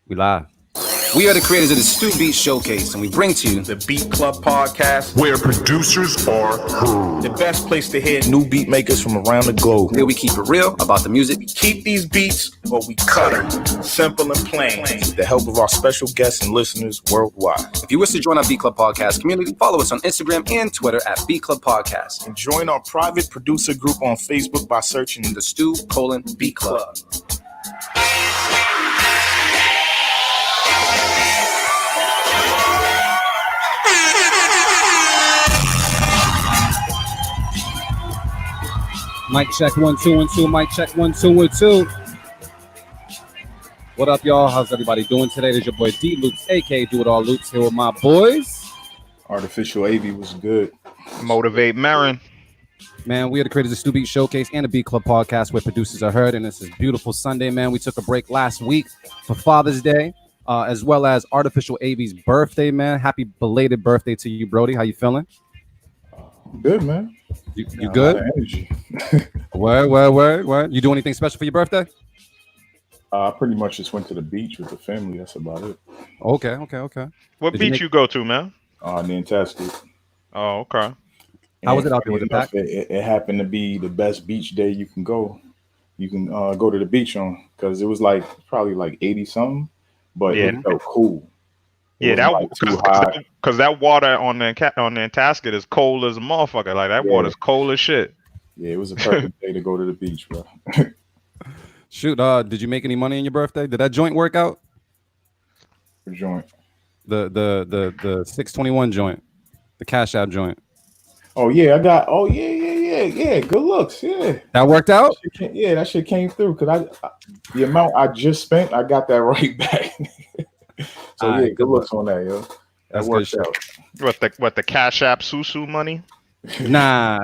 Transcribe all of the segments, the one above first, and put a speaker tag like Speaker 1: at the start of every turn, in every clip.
Speaker 1: We live. We are the creators of the Stu Beat Showcase, and we bring to you
Speaker 2: the Beat Club podcast,
Speaker 3: where producers are heard.
Speaker 2: The best place to hear new beat makers from around the globe.
Speaker 1: Here we keep it real about the music.
Speaker 2: We keep these beats, or we cut them. Simple and plain. With the help of our special guests and listeners worldwide.
Speaker 1: If you wish to join our Beat Club Podcast community, follow us on Instagram and Twitter at Beat Club Podcast.
Speaker 2: And join our private producer group on Facebook by searching the Stu::Beat Club.
Speaker 1: Mic check 1 2 1 2. Mic check 1 2 1 2. What up, y'all? How's everybody doing today? This is your boy D Loops, aka Do It All Loops, here with my boys.
Speaker 2: Artificial AV was good.
Speaker 4: Motivate Marin.
Speaker 1: Man, we are the creators of Stu Beat Showcase and the Beat Club Podcast, where producers are heard. And this is beautiful Sunday, man. We took a break last week for Father's Day, as well as Artificial AV's birthday, man. Happy belated birthday to you, Brody. How you feeling?
Speaker 5: Good, man.
Speaker 1: You good?
Speaker 5: A lot of energy.
Speaker 1: Word. You do anything special for your birthday?
Speaker 5: I pretty much just went to the beach with the family. That's about it.
Speaker 1: Okay.
Speaker 4: What beach you go to, man?
Speaker 5: Nantasket.
Speaker 4: Oh, okay.
Speaker 1: How was it out there with the pack?
Speaker 5: It happened to be the best beach day you can go. You can go to the beach on, because it was probably like 80 something, but it felt cool.
Speaker 4: Yeah, because that water on the Nantasket is cold as a motherfucker. Like that water's cold as shit.
Speaker 5: Yeah, it was a perfect day to go to the beach, bro.
Speaker 1: Shoot, did you make any money on your birthday? Did that joint work out?
Speaker 5: The joint.
Speaker 1: The 621 joint, the Cash App joint.
Speaker 5: Oh yeah, I got. Oh yeah. Good looks. Yeah,
Speaker 1: that worked out.
Speaker 5: That shit came through, because the amount I just spent, I got that right back. So yeah, good looks on that, yo. That worked out.
Speaker 4: What the Cash App Susu money?
Speaker 1: Nah.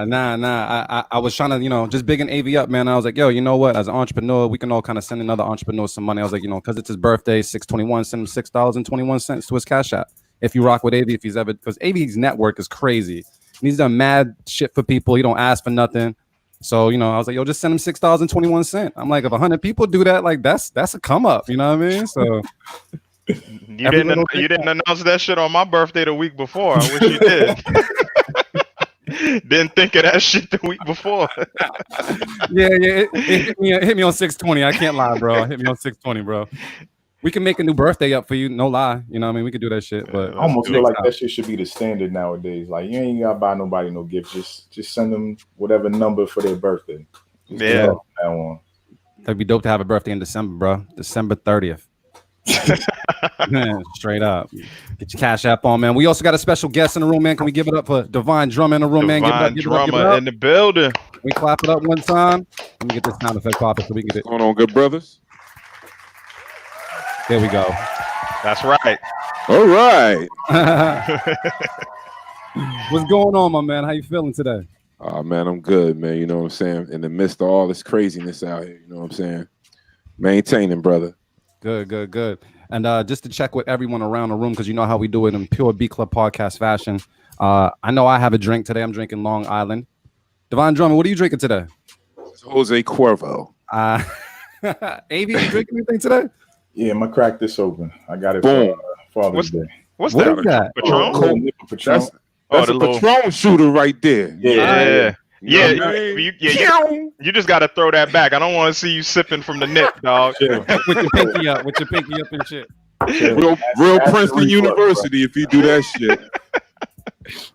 Speaker 1: I was trying to, just bigging AV up, man. I was like, yo, you know what? As an entrepreneur, we can all kind of send another entrepreneur some money. I was like, because it's his birthday, 621, send him $6.21 to his Cash App. If you rock with AV, because AV's network is crazy. He's done mad shit for people. He don't ask for nothing. So, I was like, yo, just send him $6.21. I'm like, if 100 people do that, like that's a come up. You know what I mean? So.
Speaker 4: You didn't announce that shit on my birthday the week before. I wish you did. Didn't think of that shit the week before.
Speaker 1: Yeah. It hit me on 620. I can't lie, bro. Hit me on 620, bro. We can make a new birthday up for you. No lie. You know what I mean? We could do that shit. But
Speaker 5: I almost feel like that shit should be the standard nowadays. Like, you ain't gotta buy nobody no gift. Just send them whatever number for their birthday.
Speaker 1: That'd be dope to have a birthday in December, bro. December 30th. Man, straight up. Get your Cash App on, man. We also got a special guest in the room, man. Can we give it up for Divine Drummah in the room, man?
Speaker 4: Divine Drummah in the building.
Speaker 1: We clap it up one time. Let me get this sound effect popping so we can get it.
Speaker 6: What's going on, good brothers?
Speaker 1: There we go.
Speaker 4: That's right.
Speaker 6: All right.
Speaker 1: What's going on, my man? How you feeling today?
Speaker 6: Oh, man, I'm good, man. You know what I'm saying? In the midst of all this craziness out here, you know what I'm saying? Maintaining, brother.
Speaker 1: Good. And just to check with everyone around the room, because you know how we do it in pure Beat Club podcast fashion. I know I have a drink today. I'm drinking Long Island. Divine Drummah, what are you drinking today?
Speaker 6: It's Jose Cuervo.
Speaker 1: AV, you drinking anything today?
Speaker 5: Yeah, I'm gonna crack this open. I got it
Speaker 6: for
Speaker 5: Father's Day.
Speaker 4: What's that?
Speaker 6: Patron?
Speaker 5: Patron.
Speaker 6: That's a Patron shooter right there.
Speaker 4: Yeah. You just got to throw that back. I don't want to see you sipping from the nip, dog.
Speaker 1: With your pinky up and shit.
Speaker 6: Real Princeton University if you do that shit.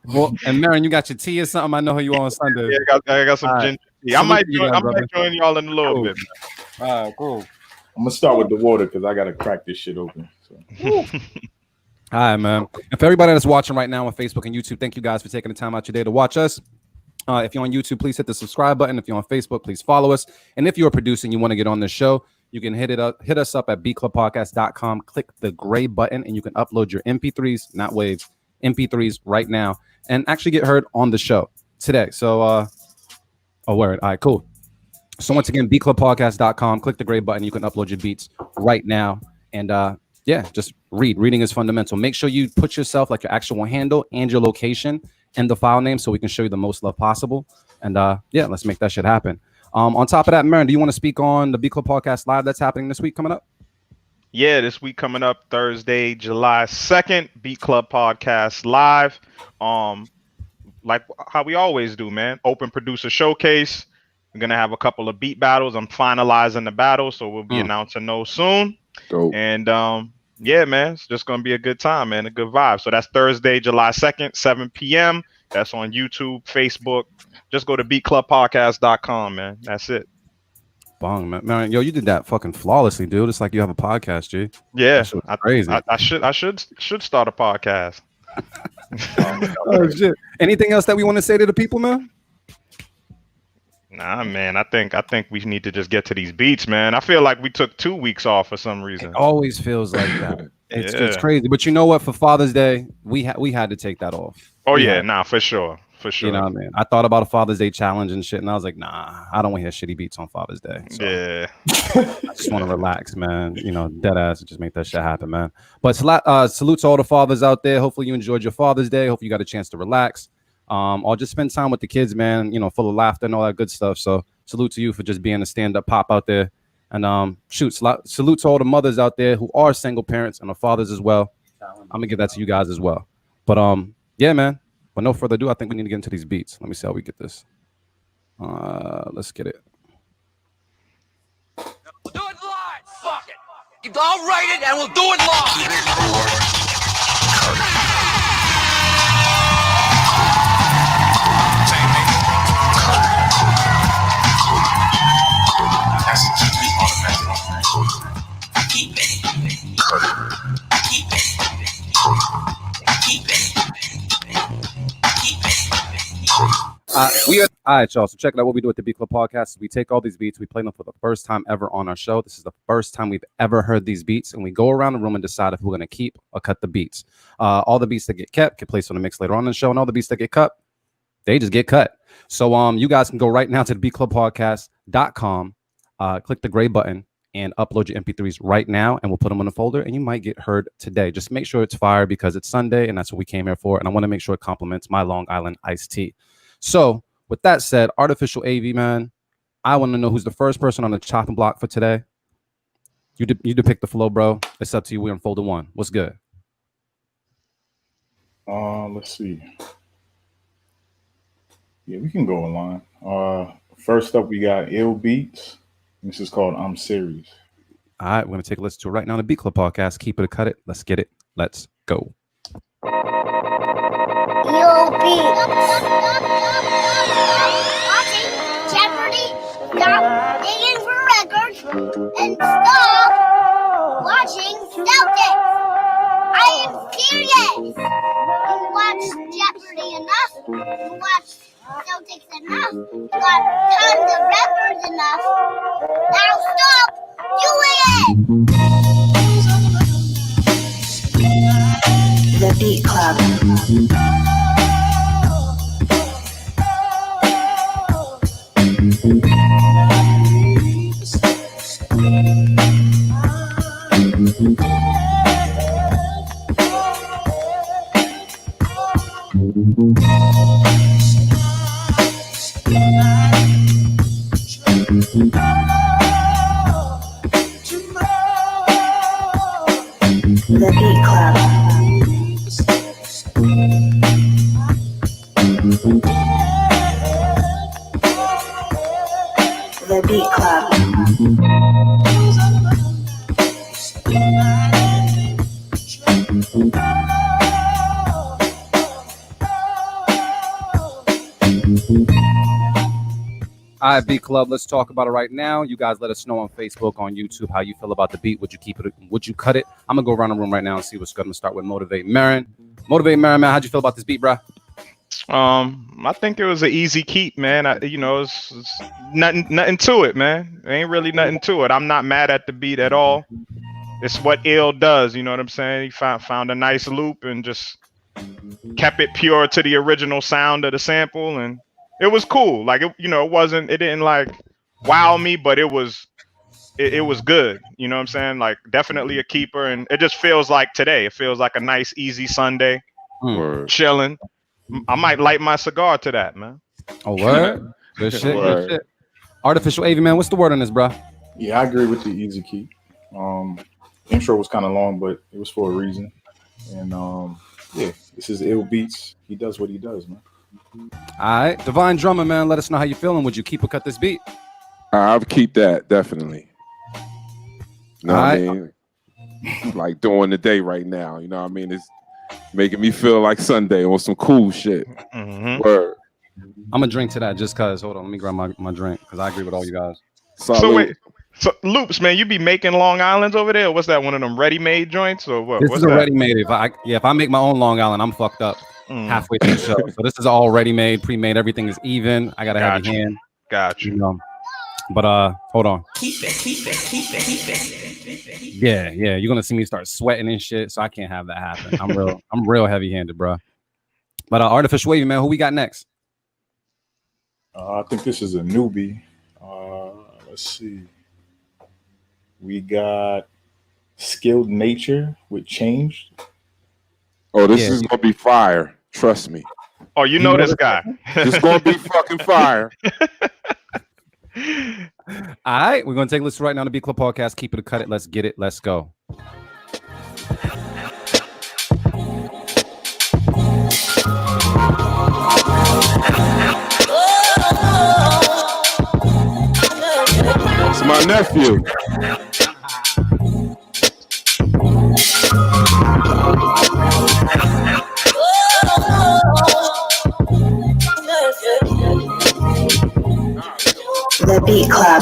Speaker 1: Well, and Marin, you got your tea or something? I know who you on Sunday.
Speaker 4: Yeah, I got some ginger tea. I might join y'all in a little bit.
Speaker 1: All right, cool.
Speaker 5: I'm gonna start with the water because I gotta crack this shit open. So.
Speaker 1: All right, man. And for everybody that's watching right now on Facebook and YouTube, thank you guys for taking the time out your day to watch us. If you're on YouTube, please hit the subscribe button. If you're on Facebook, please follow us. And if you're producing, you want to get on the show, you can hit us up at beatclubpodcast.com. Click the gray button, and you can upload your MP3s, not waves, MP3s right now, and actually get heard on the show today. So, word. All right, cool. So once again, beatclubpodcast.com. Click the gray button. You can upload your beats right now. And just read. Reading is fundamental. Make sure you put yourself, like your actual handle and your location and the file name, so we can show you the most love possible. And let's make that shit happen. On top of that, Marin, do you want to speak on the Beat Club Podcast Live that's happening this week coming up?
Speaker 4: Yeah, this week coming up Thursday, July 2nd, Beat Club Podcast live. Like how we always do, man. Open producer showcase. We're gonna have a couple of beat battles. I'm finalizing the battle, so we'll be announcing those soon.
Speaker 6: Dope.
Speaker 4: And yeah, man, it's just gonna be a good time, man. A good vibe. So that's Thursday, July 2nd, 7 p.m. That's on YouTube, Facebook. Just go to beatclubpodcast.com, man. That's it.
Speaker 1: Bong, man. Yo, you did that fucking flawlessly, dude. It's like you have a podcast, G.
Speaker 4: Yeah,
Speaker 1: crazy.
Speaker 4: I should start a podcast.
Speaker 1: Oh shit! Anything else that we want to say to the people, man?
Speaker 4: Nah, man. I think we need to just get to these beats, man. I feel like we took 2 weeks off for some reason.
Speaker 1: It always feels like that. It's crazy. But you know what? For Father's Day, we had to take that off.
Speaker 4: Oh yeah, nah, for sure. For sure.
Speaker 1: You know what I mean? I thought about a Father's Day challenge and shit, and I was like, nah, I don't want to hear shitty beats on Father's Day. So
Speaker 4: yeah.
Speaker 1: I just want to relax, man. You know, dead ass, just make that shit happen, man. But salute to all the fathers out there. Hopefully you enjoyed your Father's Day. Hopefully you got a chance to relax. Or just spend time with the kids, man, you know, full of laughter and all that good stuff. So salute to you for just being a stand-up pop out there. And salute to all the mothers out there who are single parents and are fathers as well. I'm gonna give that to you guys as well. But yeah, man. But no further ado, I think we need to get into these beats. Let me see how we get this. Let's get it.
Speaker 7: We'll do it live. Fuck it. I'll write it and we'll do it live.
Speaker 1: All right, y'all. So check it out. What we do at the Beat Club Podcast. We take all these beats. We play them for the first time ever on our show. This is the first time we've ever heard these beats, and we go around the room and decide if we're going to keep or cut the beats. All the beats that get kept get placed on the mix later on in the show, and all the beats that get cut, they just get cut. So you guys can go right now to the beatclubpodcast.com, click the gray button, and upload your MP3s right now, and we'll put them in a folder, and you might get heard today. Just make sure it's fire because it's Sunday, and that's what we came here for, and I want to make sure it complements my Long Island iced tea. So with that said, Artificial AV, man, I want to know who's the first person on the chopping block for today. You depict the flow, bro. It's up to you. We're on folder 1. What's good?
Speaker 5: Let's see. Yeah, we can go online. First up, we got Ill Beats. This is called I'm Serious.
Speaker 1: All right, we're going to take a listen to it right now on the Beat Club Podcast. Keep it or cut it. Let's get it. Let's go.
Speaker 8: Ill Beats. Watching Jeopardy. Stop digging for records and stop watching Celtics. I am serious. You watch Jeopardy enough. You watch Celtics enough. You got tons of records enough. Now stop doing it.
Speaker 9: The Beat Club. The Beat Club. The Beat Club.
Speaker 1: All right, Beat Club, let's talk about it right now. You guys let us know on Facebook, on YouTube, how you feel about the beat. Would you keep it? Would you cut it? I'm going to go around the room right now and see what's good. I'm going to start with Motivate Marin. Motivate Marin, man, how'd you feel about this beat, bro?
Speaker 4: I think it was an easy keep, man. It's nothing to it, man. There ain't really nothing to it. I'm not mad at the beat at all. It's what Ill does, you know what I'm saying? He found a nice loop and just kept it pure to the original sound of the sample, and it was cool. Like it didn't like wow me, but it was good. You know what I'm saying? Like definitely a keeper, and it just feels like today. It feels like a nice, easy Sunday, chilling. I might light my cigar to that, man.
Speaker 1: Oh, word? Good shit. Good shit. Artificial AV, man, what's the word on this, bro?
Speaker 5: Yeah, I agree with the easy keep. intro was kind of long, but it was for a reason. And yeah, this is Ill Beats. He does what he does, man.
Speaker 1: All right, Divine Drummah, man. Let us know how you feeling. Would you keep or cut this beat?
Speaker 6: I'll keep that, definitely. You know what I mean? Like doing the day right now. You know what I mean? It's making me feel like Sunday on some cool shit.
Speaker 4: Mm-hmm.
Speaker 6: Word.
Speaker 1: I'm gonna drink to that just cause. Hold on, let me grab my drink because I agree with all you guys.
Speaker 4: So wait, so Loops, man, you be making Long Islands over there? Or what's that? One of them ready-made joints or what?
Speaker 1: This
Speaker 4: what's
Speaker 1: is a
Speaker 4: that?
Speaker 1: ready-made. If I make my own Long Island, I'm fucked up halfway through the show. So this is all ready-made, pre-made. Everything is even. I gotta have a hand.
Speaker 4: Gotcha.
Speaker 1: You know. But hold on.
Speaker 7: Keep it.
Speaker 1: Yeah. You're gonna see me start sweating and shit, so I can't have that happen. I'm real heavy-handed, bro. But Artificial Wavy, man, who we got next?
Speaker 5: I think this is a newbie. Let's see. We got Skilled Nature with Changed.
Speaker 6: Oh, this is gonna be fire. Trust me.
Speaker 4: Oh, you know this guy.
Speaker 6: It's gonna be fucking fire.
Speaker 1: All right, we're gonna take a listen right now to Beat Club Podcast. Keep it or cut it. Let's get it. Let's go.
Speaker 6: It's my nephew.
Speaker 9: The Beat Club.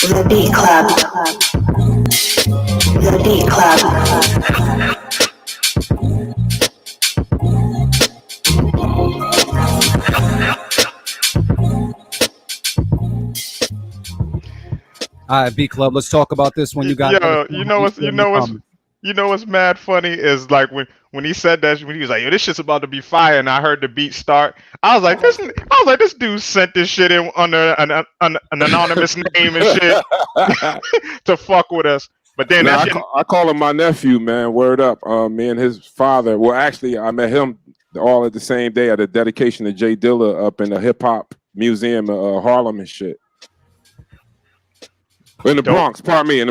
Speaker 9: The Beat Club. The Beat Club.
Speaker 1: All right, Beat Club. Let's talk about this one. You got.
Speaker 4: Yo, you know what's mad funny is like when he said that, when he was like, "Yo, this shit's about to be fire," and I heard the beat start, I was like, this dude sent this shit in under an anonymous name and shit to fuck with us. But then
Speaker 6: I call him my nephew, man. Word up. Me and his father. Well, actually, I met him all at the same day at a dedication to Jay Dilla up in the hip hop museum of Harlem and shit. In the Bronx, pardon me. And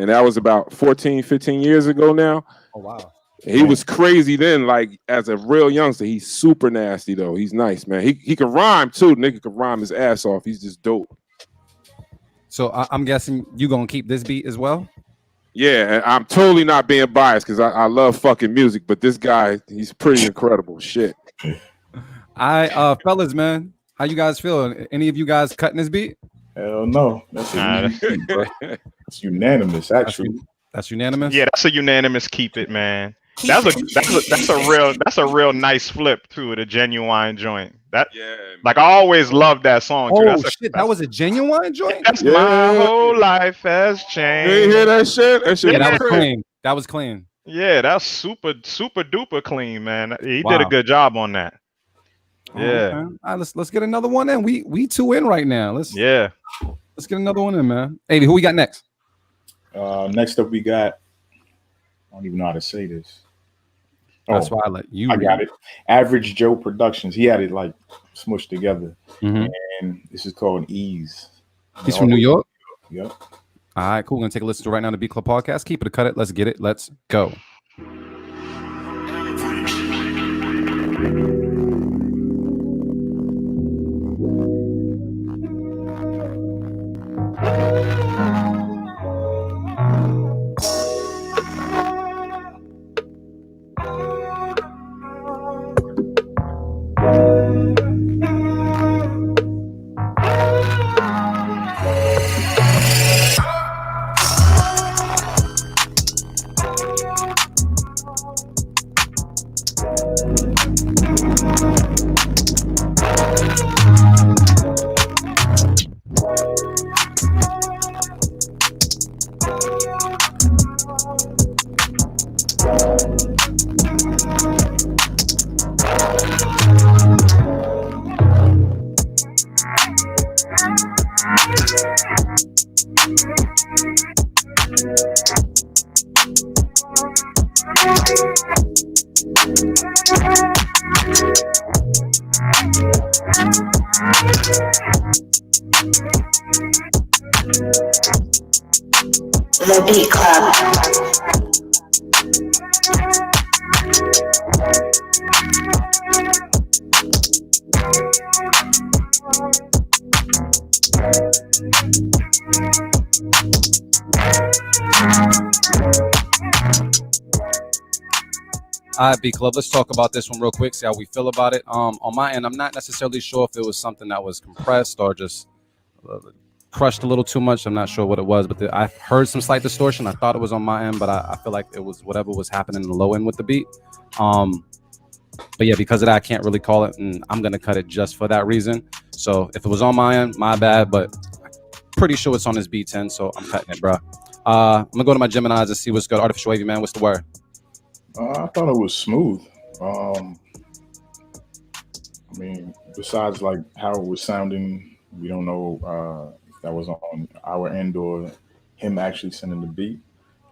Speaker 6: that was about 14, 15 years ago now.
Speaker 1: Oh, wow.
Speaker 6: He was crazy then, like as a real youngster. He's super nasty, though. He's nice, man. He can rhyme, too. Nigga can rhyme his ass off. He's just dope.
Speaker 1: So I'm guessing you going to keep this beat as well?
Speaker 6: Yeah, and I'm totally not being biased because I love fucking music, but this guy, he's pretty incredible. Shit.
Speaker 1: Fellas, man, how you guys feel? Any of you guys cutting this beat?
Speaker 5: Hell no. That's it's unanimous, actually.
Speaker 1: That's unanimous?
Speaker 4: Yeah, that's a unanimous keep it, man. That's a real nice flip too, the Genuine joint. Like I always loved that song too.
Speaker 1: Oh shit, that was a Genuine joint?
Speaker 4: That's my whole life has changed.
Speaker 6: You hear that shit?
Speaker 1: That was clean. That was clean.
Speaker 4: Yeah, that's super duper clean, man. He did a good job on that. Yeah.
Speaker 1: Okay. All right, let's get another one in. We 2 in right now. Let's get another one in, man. Hey, who we got next?
Speaker 5: Next up we got, I don't even know how to say this.
Speaker 1: That's why I let you read.
Speaker 5: Got it. Average Joe Productions. He had it like smushed together. And this is called Ease.
Speaker 1: He's from New York?
Speaker 5: Yep.
Speaker 1: All right, cool. We're gonna take a listen to right now the Beat Club Podcast. Keep it or cut it. Let's get it. Let's go.
Speaker 9: The Beat Club.
Speaker 1: All right, B Club, let's talk about this one real quick, see how we feel about it. On my end, I'm not necessarily sure if it was something that was compressed or just crushed a little too much. I'm not sure what it was, but I heard some slight distortion. I thought it was on my end, but I feel like it was whatever was happening in the low end with the beat. But yeah, because of that, I can't really call it, and I'm going to cut it just for that reason. So if it was on my end, my bad, but I'm pretty sure it's on this B10, so I'm cutting it, bro. I'm going to go to my Geminis and see what's good. Artificial Wavy, man, what's the word?
Speaker 5: I thought it was smooth. I mean, besides like how it was sounding, we don't know if that was on our end or him actually sending the beat.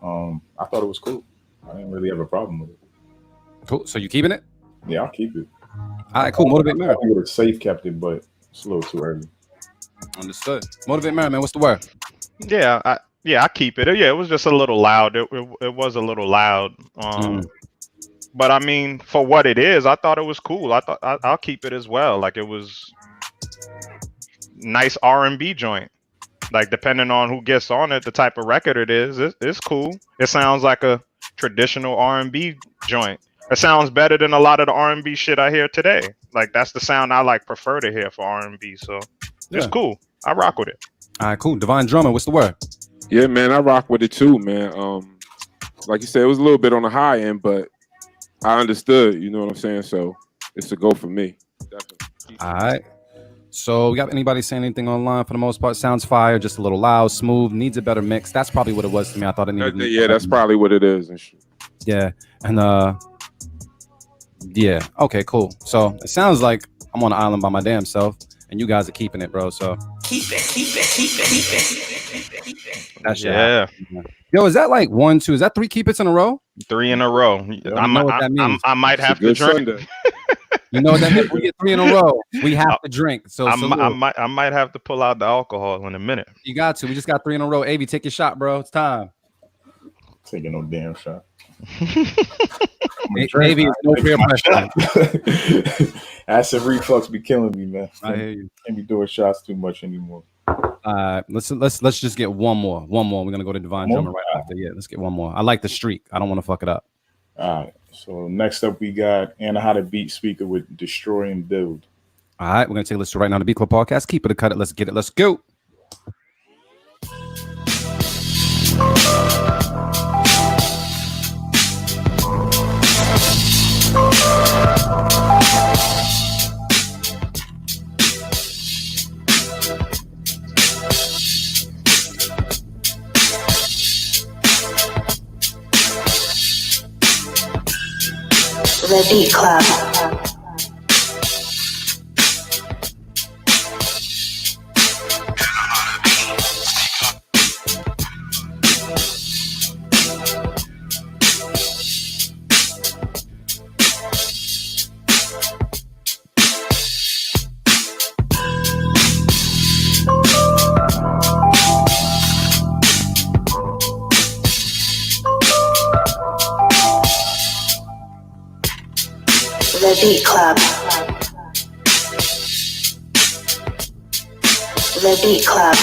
Speaker 5: I thought it was cool. I didn't really have a problem with it.
Speaker 1: Cool. So you keeping it?
Speaker 5: Yeah, I'll keep it.
Speaker 1: All right, cool. Motivate Mary.
Speaker 5: I would have safe kept it, but it's a little too early.
Speaker 1: Understood. Motivate Mary, man. What's the word?
Speaker 4: Yeah, I keep it. Yeah, it was just a little loud. It was a little loud. But I mean, for what it is, I thought it was cool. I'll keep it as well. Like it was nice R&B joint. Like depending on who gets on it, the type of record it is, it's cool. It sounds like a traditional R&B joint. It sounds better than a lot of the R&B shit I hear today. Like that's the sound I prefer to hear for R&B. So it's cool. I rock with it.
Speaker 1: All right, cool. Divine Drummah, what's the word?
Speaker 6: Yeah, man, I rock with it too, man. Like you said, it was a little bit on the high end, but I understood. You know what I'm saying? So it's a go for me. Definitely.
Speaker 1: All right. So we got anybody saying anything online? For the most part, sounds fire, just a little loud, smooth, needs a better mix. That's probably what it was to me. I thought it needed.
Speaker 6: Yeah, that's probably what it is. And shit.
Speaker 1: Yeah, and yeah. Okay, cool. So it sounds like I'm on an island by my damn self, and you guys are keeping it, bro. So
Speaker 9: Keep it.
Speaker 1: that's
Speaker 4: yeah.
Speaker 1: Yo, is that like 1, 2? Is that 3 keep it's in a row?
Speaker 4: 3 in a row.
Speaker 1: I know what that means.
Speaker 4: I might have to drink.
Speaker 1: You know what that means? We get 3 in a row. We have to drink. So
Speaker 4: I might have to pull out the alcohol in a minute.
Speaker 1: You got to. We just got 3 in a row. Avi, take your shot, bro. It's time.
Speaker 5: Taking no damn shot.
Speaker 1: Maybe no peer pressure.
Speaker 5: Acid reflux be killing me, man.
Speaker 1: I hear you.
Speaker 5: Can't be doing shots too much anymore.
Speaker 1: Let's just get one more. We're gonna go to Divine Drummah right after. Yeah, let's get one more. I like the streak. I don't want to fuck it up.
Speaker 5: All right. So next up, we got Anna How to Beat Speaker with Destroy and Build.
Speaker 1: All right, we're gonna take a listen right now to Beat Club Podcast. Keep it or cut it. Let's get it. Let's go.
Speaker 9: The Beat Club. The Beat Club. The Beat Club.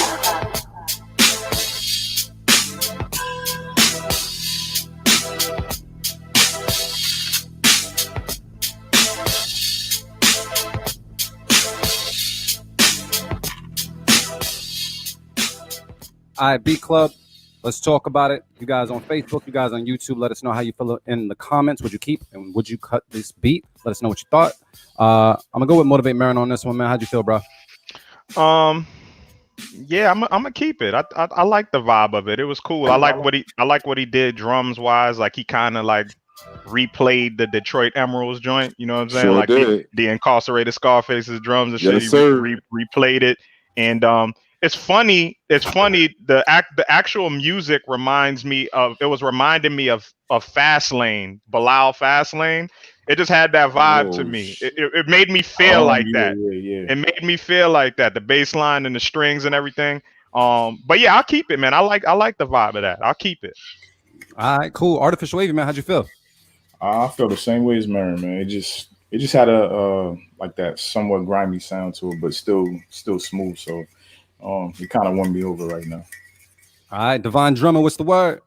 Speaker 1: All right, Beat Club. Let's talk about it. You guys on Facebook, you guys on YouTube, let us know how you feel in the comments. Would you keep and would you cut this beat? Let us know what you thought. I'm gonna go with Motivate Marin on this one, man. How'd you feel, bro?
Speaker 4: Yeah, I'm gonna keep it. I like the vibe of it. It was cool. I like what he did drums wise. Like he kind of like replayed the Detroit Emeralds joint. You know what I'm saying?
Speaker 6: Sure
Speaker 4: like
Speaker 6: did.
Speaker 4: the incarcerated Scarface's drums and shit.
Speaker 6: Yes, sir.
Speaker 4: He replayed it, and it's funny. It's funny. The actual music reminds me of. It was reminding me of Fastlane, Bilal Fastlane. It just had that vibe to
Speaker 5: Oh,
Speaker 4: me. It made me feel like
Speaker 5: yeah,
Speaker 4: that.
Speaker 5: yeah.
Speaker 4: It made me feel like that. The bass line and the strings and everything. But yeah, I'll keep it, man. I like the vibe of that. I'll keep it.
Speaker 1: All right, cool. Artificial Wavy, man. How'd you feel?
Speaker 5: I feel the same way as Mary, man. It just had a like that somewhat grimy sound to it, but still smooth. So it kind of won me over right now.
Speaker 1: All right, Divine Drummah, what's the word?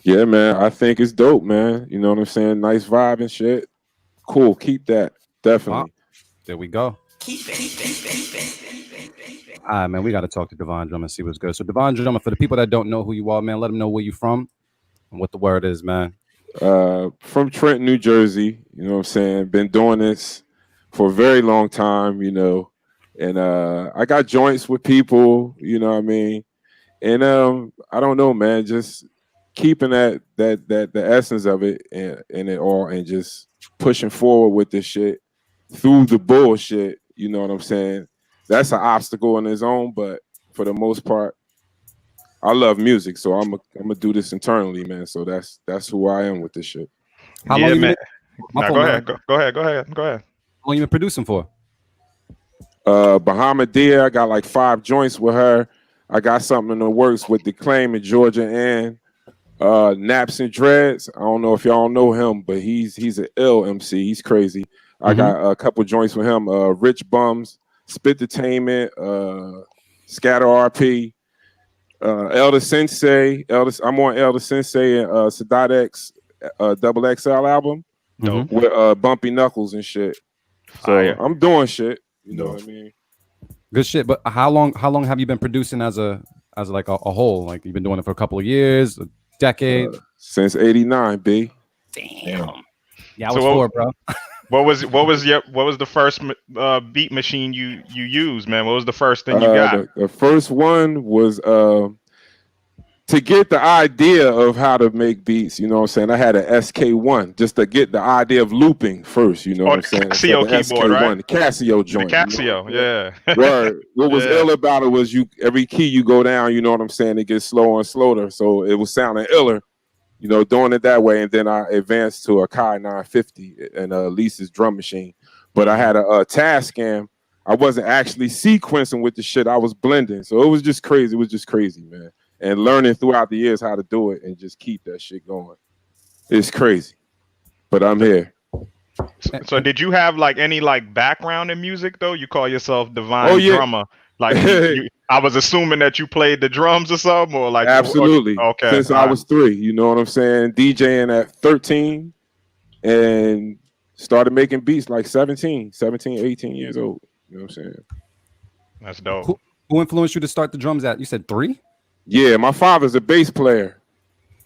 Speaker 6: Yeah, man. I think it's dope, man. You know what I'm saying? Nice vibe and shit. Cool. Keep that. Definitely.
Speaker 1: There we go. All right, man. We got to talk to Divine Drummah and see what's good. So, Divine Drummah, for the people that don't know who you are, man, let them know where you from and what the word is, man.
Speaker 6: From Trenton, New Jersey. You know what I'm saying? Been doing this for a very long time, you know. And I got joints with people, you know what I mean? And I don't know, man, just keeping that the essence of it and it all, and just pushing forward with this shit through the bullshit, you know what I'm saying? That's an obstacle in its own, but for the most part, I love music, so I'm gonna do this internally, man. So that's who I am with this shit.
Speaker 1: How long you
Speaker 4: man.
Speaker 1: been,
Speaker 4: Go ahead. Go ahead.
Speaker 1: How long you been producing for?
Speaker 6: Bahama Deer, I got like 5 joints with her. I got something in the works with Declaim in Georgia and Naps and Dreads. I don't know if y'all know him, but he's an ill MC. He's crazy. I got a couple joints with him. Rich Bums, Spit Detainment, Scatter RP, Elder Sensei. I'm on Elder Sensei and Sadat X Double XL album with Bumpy Knuckles and shit. So I'm doing shit. You know what I mean?
Speaker 1: Good shit. But how long have you been producing as like a whole? Like you've been doing it for a couple of years, a decade?
Speaker 6: Since '89, B.
Speaker 1: Damn. Yeah, I was 4, bro.
Speaker 4: What was the first beat machine you used, man? What was the first thing you got?
Speaker 6: The first one was to get the idea of how to make beats, you know what I'm saying? I had an SK1 just to get the idea of looping first, you know what I'm saying?
Speaker 4: Casio keyboard, right?
Speaker 6: The Casio joint.
Speaker 4: The Casio, yeah.
Speaker 6: Word. What was ill about it was every key you go down, you know what I'm saying? It gets slower and slower. So it was sounding iller, you know, doing it that way. And then I advanced to a Kai 950 and Lisa's drum machine. But I had a Tascam. I wasn't actually sequencing with the shit. I was blending. So it was just crazy. It was just crazy, man. And learning throughout the years how to do it and just keep that shit going. It's crazy. But I'm here.
Speaker 4: So did you have like any like background in music though? You call yourself Divine Drummah. Like I was assuming that you played the drums or something, or like
Speaker 6: absolutely.
Speaker 4: Okay.
Speaker 6: Since I was 3, you know what I'm saying? DJing at 13 and started making beats like 17, 18 years old. You know what I'm saying?
Speaker 4: That's dope.
Speaker 1: Who influenced you to start the drums at? You said 3?
Speaker 6: Yeah, my father's a bass player.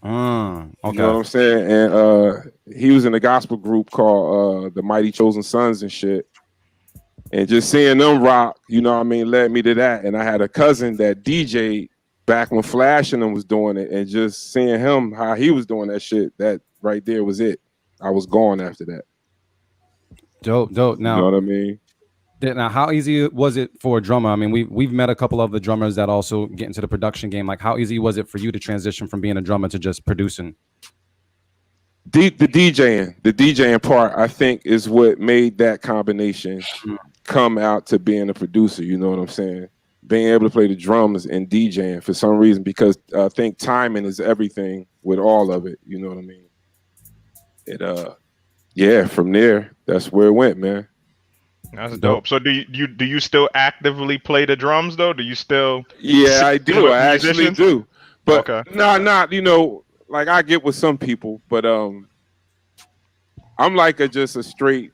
Speaker 1: Okay.
Speaker 6: You know what I'm saying? And he was in a gospel group called the Mighty Chosen Sons and shit. And just seeing them rock, you know what I mean, led me to that. And I had a cousin that DJ'd back when Flash and them was doing it. And just seeing him, how he was doing that shit, that right there was it. I was going after that.
Speaker 1: Dope. Now,
Speaker 6: you know what I mean?
Speaker 1: Now, how easy was it for a drummer? I mean, we've met a couple of the drummers that also get into the production game. Like, how easy was it for you to transition from being a drummer to just producing?
Speaker 6: The DJing part, I think, is what made that combination come out to being a producer. You know what I'm saying? Being able to play the drums and DJing for some reason, because I think timing is everything with all of it. You know what I mean? It, from there, that's where it went, man.
Speaker 4: That's dope. So do you still actively play the drums though? Do you still?
Speaker 6: Yeah, I do. I actually do. But
Speaker 4: okay.
Speaker 6: not you know, like I get with some people, but I'm like just a straight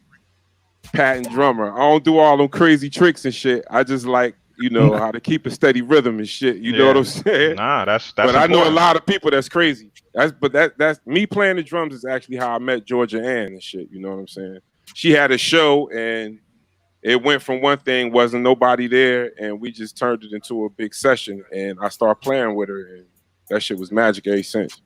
Speaker 6: patent drummer. I don't do all them crazy tricks and shit. I just like, you know, how to keep a steady rhythm and shit. You know what I'm saying?
Speaker 4: Nah, that's
Speaker 6: But
Speaker 4: important.
Speaker 6: I know a lot of people that's crazy. That's me playing the drums is actually how I met Georgia Ann and shit. You know what I'm saying? She had a show and it went from one thing, wasn't nobody there, and we just turned it into a big session. And I started playing with her, and that shit was magic ever since.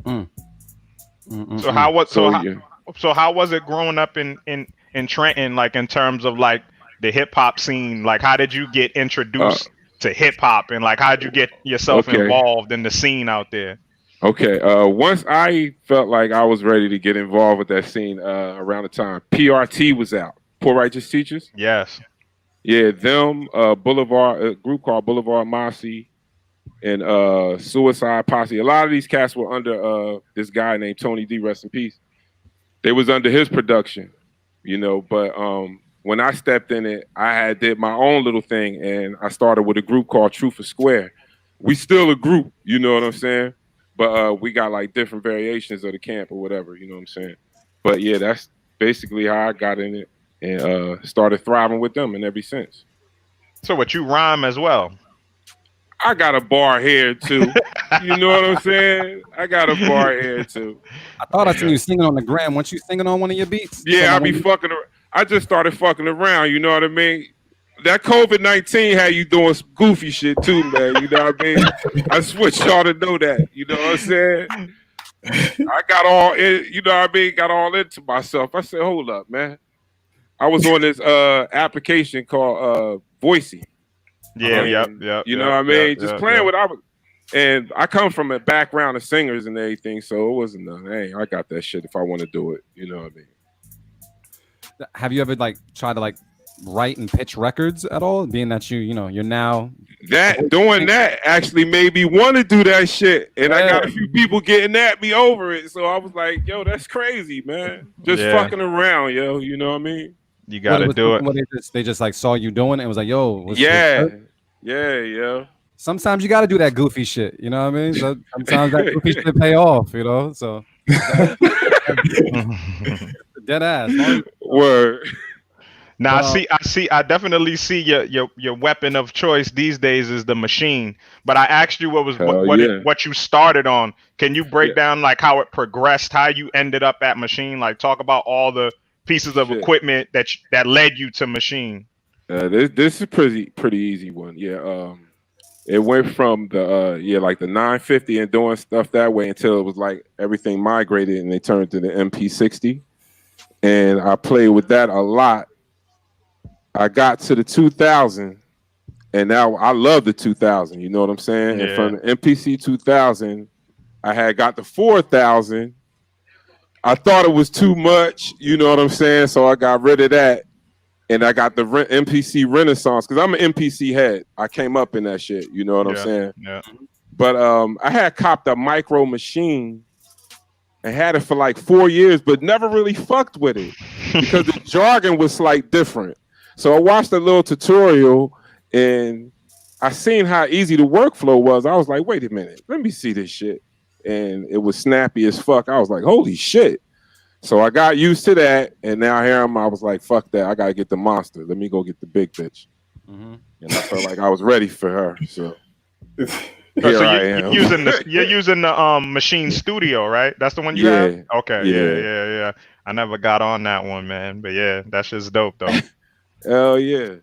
Speaker 4: So how was it growing up in Trenton, like in terms of like the hip hop scene? Like, how did you get introduced to hip hop, and like how'd you get yourself involved in the scene out there?
Speaker 6: Okay. Once I felt like I was ready to get involved with that scene, around the time PRT was out, Poor Righteous Teachers.
Speaker 4: Yes.
Speaker 6: Yeah, them, Boulevard, a group called Boulevard Mossy, and Suicide Posse. A lot of these cats were under this guy named Tony D, rest in peace. They was under his production, you know, but when I stepped in it, I did my own little thing, and I started with a group called Truth or Square. We still a group, you know what I'm saying? But we got like different variations of the camp or whatever, you know what I'm saying? But yeah, that's basically how I got in it and started thriving with them, and ever since.
Speaker 4: So what, you rhyme as well?
Speaker 6: I got a bar here too. You know what I'm saying? I got a bar here too.
Speaker 1: I thought I seen you singing on the gram. Weren't you singing on one of your beats?
Speaker 6: Yeah, I be fucking. I just started fucking around. You know what I mean? That COVID-19 had you doing some goofy shit too, man. You know what I mean? I switched y'all to know that. You know what I'm saying? I got all in. You know what I mean? Got all into myself. I said, hold up, man. I was on this application called Voicey.
Speaker 4: Yeah,
Speaker 6: You know what I mean? Just playing with and I come from a background of singers and everything, so it wasn't hey, I got that shit if I want to do it. You know what I mean?
Speaker 1: Have you ever like tried to like write and pitch records at all? Being that you're now
Speaker 6: doing that actually made me want to do that shit, and I got a few people getting at me over it. So I was like, yo, that's crazy, man. Just fucking around, yo. You know what I mean?
Speaker 4: You gotta do it.
Speaker 1: They just like saw you doing it and was like, yo,
Speaker 6: yeah.
Speaker 1: Sometimes you gotta do that goofy shit, you know what I mean? So sometimes that goofy shit pay off, you know. So dead ass.
Speaker 6: Word.
Speaker 4: Now I definitely see your weapon of choice these days is the machine. But I asked you what you started on. Can you break down like how it progressed, how you ended up at machine? Like talk about all the pieces of equipment that led you to machine.
Speaker 6: This is a pretty easy one. Yeah. It went from the like the 950 and doing stuff that way until it was like everything migrated and they turned to the MP60. And I played with that a lot. I got to the 2000 and now I love the 2000, you know what I'm saying? Yeah. And from the MPC 2000, I had got the 4000. I thought it was too much, you know what I'm saying? So I got rid of that. And I got the MPC Renaissance because I'm an MPC head. I came up in that shit, you know what I'm saying?
Speaker 4: Yeah.
Speaker 6: But I had copped a micro machine and had it for like 4 years, but never really fucked with it because the jargon was like different. So I watched a little tutorial and I seen how easy the workflow was. I was like, wait a minute, let me see this shit. And it was snappy as fuck. I was like, holy shit. So I got used to that, and now here I was like, fuck that. I got to get the monster. Let me go get the big bitch. Mm-hmm. And I felt like I was ready for her. So
Speaker 4: you're using the Machine Studio, right? That's the one you have? Okay. Yeah. I never got on that one, man. But yeah, that's just dope, though.
Speaker 6: Hell yeah.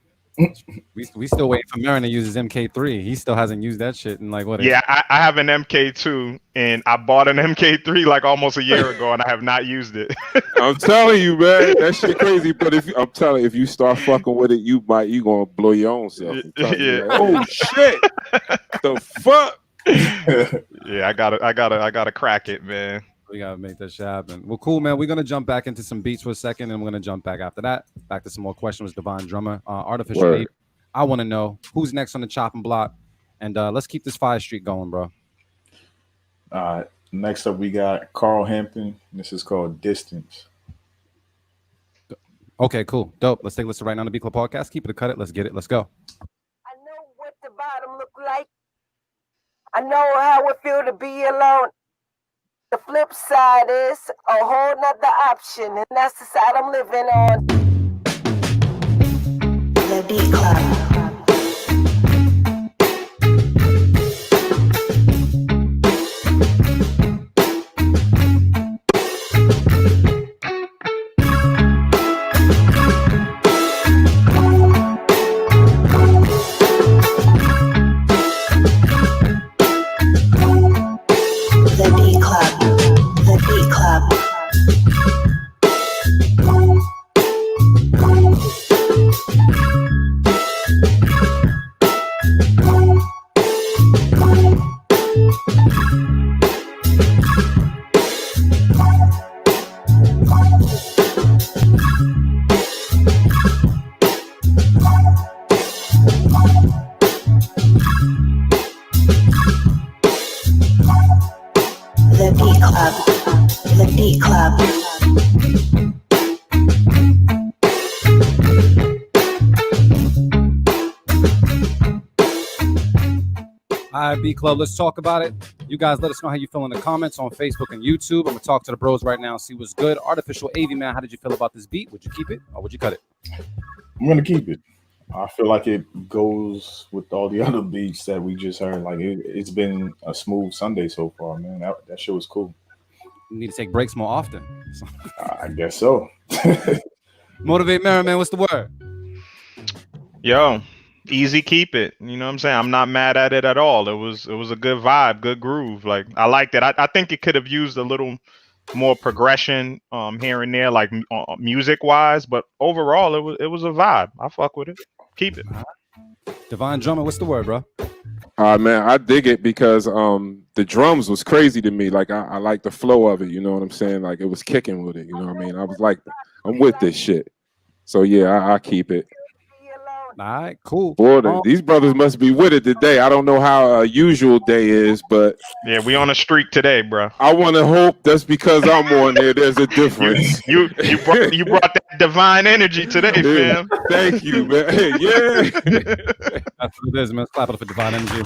Speaker 1: We still waiting for Marin to use his MK3. He still hasn't used that shit in like what?
Speaker 4: Yeah, I have an MK2 and I bought an MK3 like almost a year ago and I have not used it.
Speaker 6: I'm telling you, man, that shit crazy. But if you start fucking with it, you gonna blow your own self.
Speaker 4: Yeah.
Speaker 6: Like, oh shit, the fuck.
Speaker 4: Yeah, I gotta crack it, man.
Speaker 1: We gotta make that shit happen. Well, cool, man. We're gonna jump back into some beats for a second, and we're gonna jump back after that. Back to some more questions. Divine Drummah, Artificial Baby. I want to know who's next on the chopping block, and let's keep this fire streak going, bro.
Speaker 5: Next up, we got Carl Hampton. This is called Distance.
Speaker 1: Okay, cool, dope. Let's take a listen right now on the Beat Club podcast. Keep it, cut it. Let's get it. Let's go.
Speaker 10: I know what the bottom look like. I know how it feel to be alone. The flip side is a whole nother option, and that's the side I'm living on.
Speaker 9: The Beat Club.
Speaker 1: All right, B Club, let's talk about it. You guys let us know how you feel in the comments on Facebook and YouTube. I'm going to talk to the bros right now and see what's good. Artificial AV, man, how did you feel about this beat? Would you keep it or would you cut it?
Speaker 5: I'm going to keep it. I feel like it goes with all the other beats that we just heard. Like, it's been a smooth Sunday so far, man. That shit was cool.
Speaker 1: You need to take breaks more often.
Speaker 5: I guess so.
Speaker 1: Motivate Mary, man, what's the word?
Speaker 4: Yo, easy keep it. You know what I'm saying? I'm not mad at it at all. It was a good vibe, good groove. Like, I liked it. I think it could have used a little more progression here and there, like music wise, but overall it was a vibe. I fuck with it. Keep it.
Speaker 1: Divine Drummah, what's the word, bro?
Speaker 6: Man, I dig it because the drums was crazy to me. Like I like the flow of it, you know what I'm saying? Like it was kicking with it, you know what I mean? I was like, I'm with this shit. So yeah, I keep it.
Speaker 1: All right, cool.
Speaker 6: Boy, these brothers must be with it today. I don't know how a usual day is, but
Speaker 4: yeah, we on a streak today, bro.
Speaker 6: I want to hope that's because I'm on there. There's a difference.
Speaker 4: you brought that divine energy today, fam.
Speaker 6: Thank you, man. Yeah,
Speaker 1: that's what it is, man. Let's clap it up for divine energy.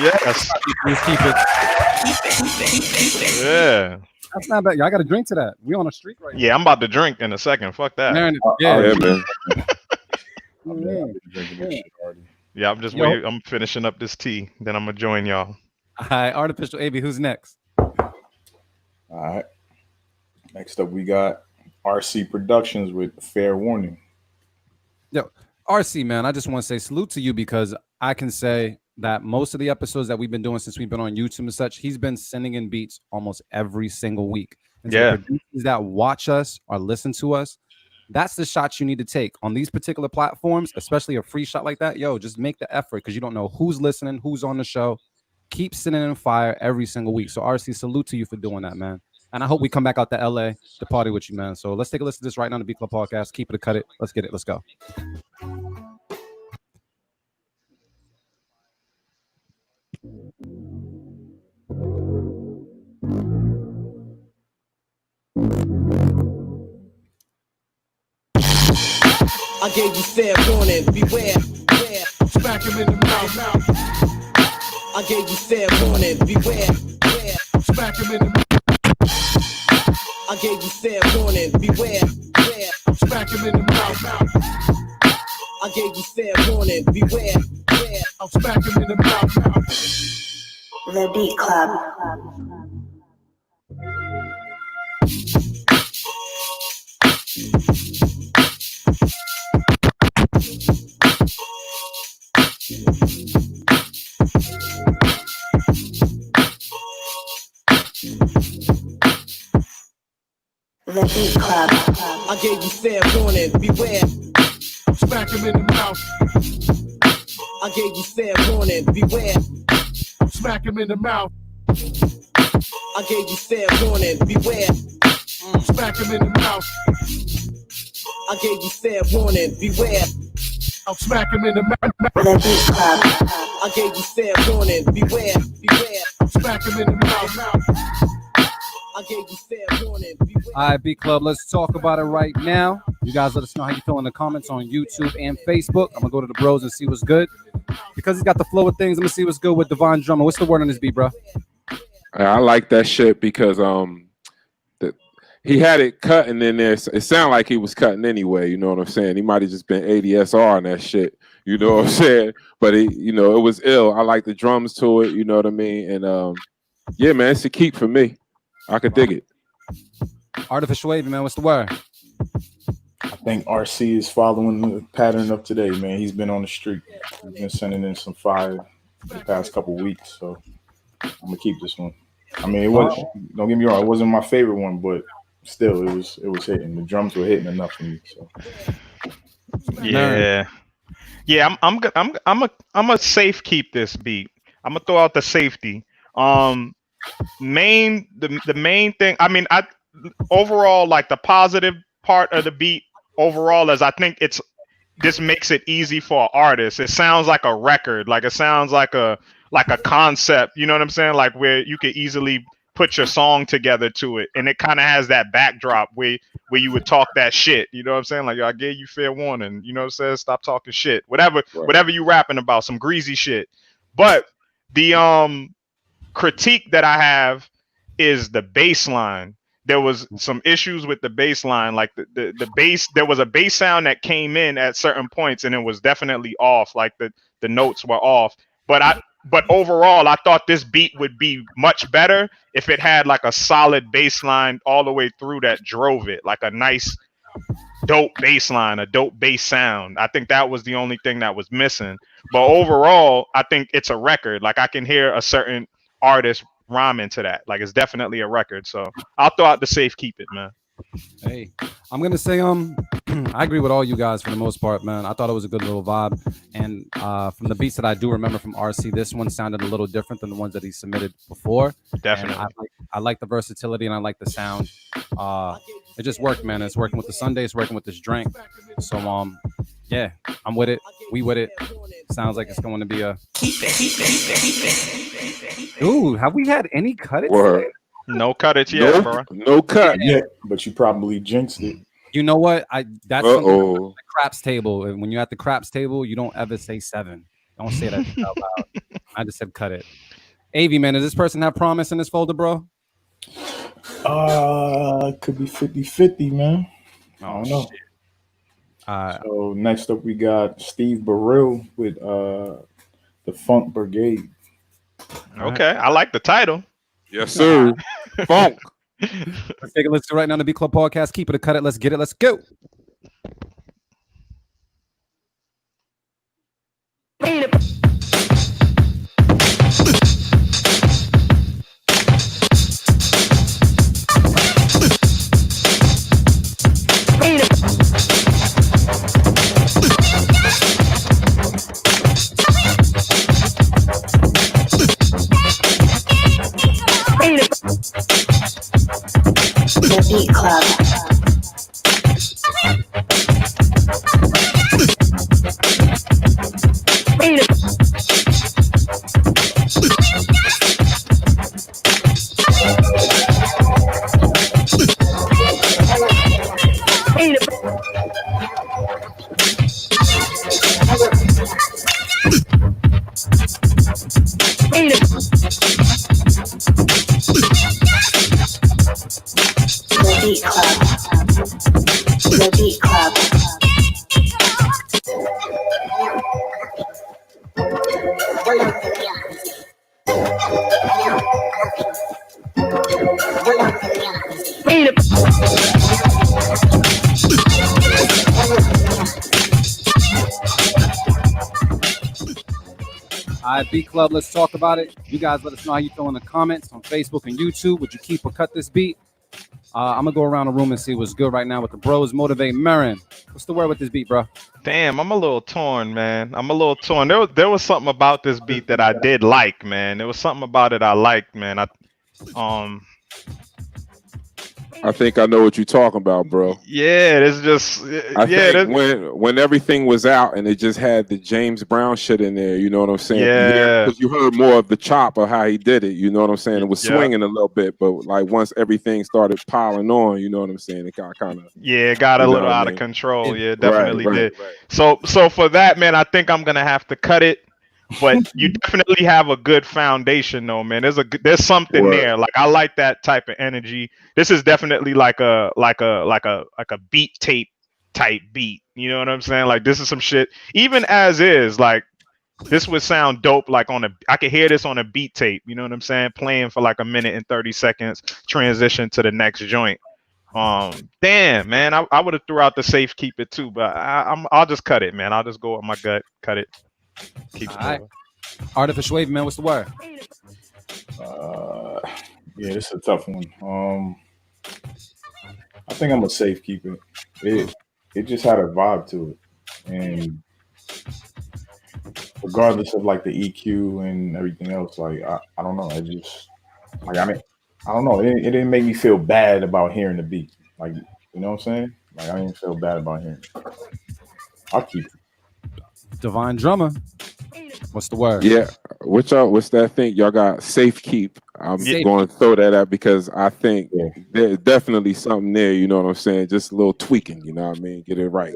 Speaker 4: Yes,
Speaker 1: please keep it.
Speaker 4: Yeah.
Speaker 1: That's not bad. Y'all got to drink to that. We on a streak right now.
Speaker 4: Yeah, I'm about to drink in a second. Fuck that.
Speaker 6: Yeah, man.
Speaker 4: Yeah, I'm just waiting. I'm finishing up this tea. Then I'm gonna join y'all.
Speaker 1: All right, Artificial AV, who's next?
Speaker 5: All right. Next up, we got RC Productions with Fair Warning.
Speaker 1: Yo, RC, man, I just want to say salute to you because I can say that most of the episodes that we've been doing since we've been on YouTube and such, he's been sending in beats almost every single week. And so the producers that watch us or listen to us, that's the shots you need to take on these particular platforms, especially a free shot like that. Yo, just make the effort because you don't know who's listening, who's on the show. Keep sending in fire every single week. So RC, salute to you for doing that, man. And I hope we come back out to LA to party with you, man. So let's take a listen to this right now on the B Club Podcast. Keep it or cut it. Let's get it. Let's go.
Speaker 11: I gave you fair warning, beware, beware. Smack him in the mouth. I gave you fair warning, beware, beware. Smack him in the mouth. I gave you fair warning, beware, beware. Smack him in the mouth. I gave you fair warning, beware, beware. I'll smack him in the mouth.
Speaker 9: The Beat Club. The Beat Club.
Speaker 11: I gave you fair warning, beware. Smack him in the mouth. I gave you fair warning, beware. Smack him in the mouth. I gave you fair warning, beware. Smack him in the mouth. I gave you fair warning, beware. I'll smack him in the mouth.
Speaker 9: The Beat Club.
Speaker 11: I gave you fair warning, beware, beware. I'll smack him in the mouth. I gave you fair warning, beware.
Speaker 1: All right, B Club, let's talk about it right now. You guys let us know how you feel in the comments on YouTube and Facebook. I'm gonna go to the bros and see what's good. Because he's got the flow of things, I'm gonna see what's good with Divine Drummah. What's the word on this beat, bro?
Speaker 6: I like that shit because he had it cutting in there. It sounded like he was cutting anyway. You know what I'm saying? He might have just been ADSR on that shit. You know what I'm saying? But it was ill. I like the drums to it. You know what I mean? And yeah, man, it's a keep for me. I could dig it.
Speaker 1: Artificial Wavy, man, what's the word?
Speaker 5: I think RC is following the pattern of today, man. He's been on the streak. He's been sending in some fire the past couple weeks, so I'm gonna keep this one. I mean, it was, don't get me wrong, it wasn't my favorite one, but still, it was hitting. The drums were hitting enough for me. So
Speaker 4: yeah, I'm a safe keep this beat. I'm gonna throw out the safety. The main thing. I mean, overall, like the positive part of the beat overall is I think this makes it easy for an artist. It sounds like a record, like it sounds like a concept, you know what I'm saying? Like where you could easily put your song together to it. And it kind of has that backdrop where you would talk that shit, you know what I'm saying? Like, yo, I gave you fair warning, you know what I'm saying? Stop talking shit. Whatever you rapping about, some greasy shit. But The critique that I have is the bass line. There was some issues with the bass line, like the bass. There was a bass sound that came in at certain points, and it was definitely off. Like the notes were off. But overall, I thought this beat would be much better if it had like a solid bass line all the way through that drove it, like a nice, dope bass line, a dope bass sound. I think that was the only thing that was missing. But overall, I think it's a record. Like I can hear a certain artist rhyming to that. Like it's definitely a record. So I'll throw out the safe keep it, man.
Speaker 1: Hey, I'm gonna say I agree with all you guys for the most part, man. I thought it was a good little vibe, and from the beats that I do remember from RC, this one sounded a little different than the ones that he submitted before.
Speaker 4: Definitely,
Speaker 1: I like the versatility and I like the sound. It just worked, man. It's working with the Sunday, it's working with this drink. So yeah, I'm with it. We with it. Sounds like it's going to be a. Ooh, have we had any cut it?
Speaker 4: No cut it yet, bro.
Speaker 6: No cut
Speaker 5: yet, but you probably jinxed it.
Speaker 1: You know what? That's something the craps table. And when you're at the craps table, you don't ever say 7. Don't say that out loud. I just said cut it. AV, man, does this person have promise in this folder, bro?
Speaker 5: Could be 50-50, man. I don't know.
Speaker 1: Shit.
Speaker 5: So next up, we got Steve Burrell with the Funk Brigade.
Speaker 4: Okay, I like the title.
Speaker 6: Yes, sir. Funk.
Speaker 1: Let's take a listen right now to Beat Club Podcast. Keep it a cut it. Let's get it. Let's go.
Speaker 9: The Beat Club. The Beat Club. The Beat Club.
Speaker 1: All right, Beat Club, let's talk about it. You guys let us know how you feel in the comments on Facebook and YouTube. Would you keep or cut this beat? I'm going to go around the room and see what's good right now with the bros. Motivate Marin. What's the word with this beat, bro?
Speaker 4: Damn, I'm a little torn, man. I'm a little torn. There was something about this beat that I did like, man. There was something about it I liked, man.
Speaker 6: I think I know what you're talking about, bro.
Speaker 4: Yeah, it's just
Speaker 6: I think when everything was out and it just had the James Brown shit in there, you know what I'm saying?
Speaker 4: Yeah,
Speaker 6: because you heard more of the chop of how he did it. You know what I'm saying? It was swinging a little bit, but like once everything started piling on, you know what I'm saying? It got kind of
Speaker 4: it got a little out of control. Yeah, it definitely did. Right. So for that, man, I think I'm gonna have to cut it. But you definitely have a good foundation, though, man. There's something there. Like I like that type of energy. This is definitely like a beat tape type beat. You know what I'm saying? Like this is some shit. Even as is, like this would sound dope. Like I could hear this on a beat tape. You know what I'm saying? Playing for like a minute and 30 seconds. Transition to the next joint. Damn, man. I would have threw out the safe keep it too, but I'll just cut it, man. I'll just go with my gut. Cut it. Keep it moving.
Speaker 1: Artificial Wave, man. What's the word?
Speaker 5: Yeah, this is a tough one. I think I'm a safe keep it. It just had a vibe to it, and regardless of like the EQ and everything else, like I don't know. I just like I don't know. It didn't make me feel bad about hearing the beat. Like you know what I'm saying? Like I didn't feel bad about hearing it. I'll keep it.
Speaker 1: Divine Drummah. What's the word?
Speaker 6: Yeah. What's that thing? Y'all got safe keep. I'm going to throw that out because I think there's definitely something there. You know what I'm saying? Just a little tweaking. You know what I mean? Get it right.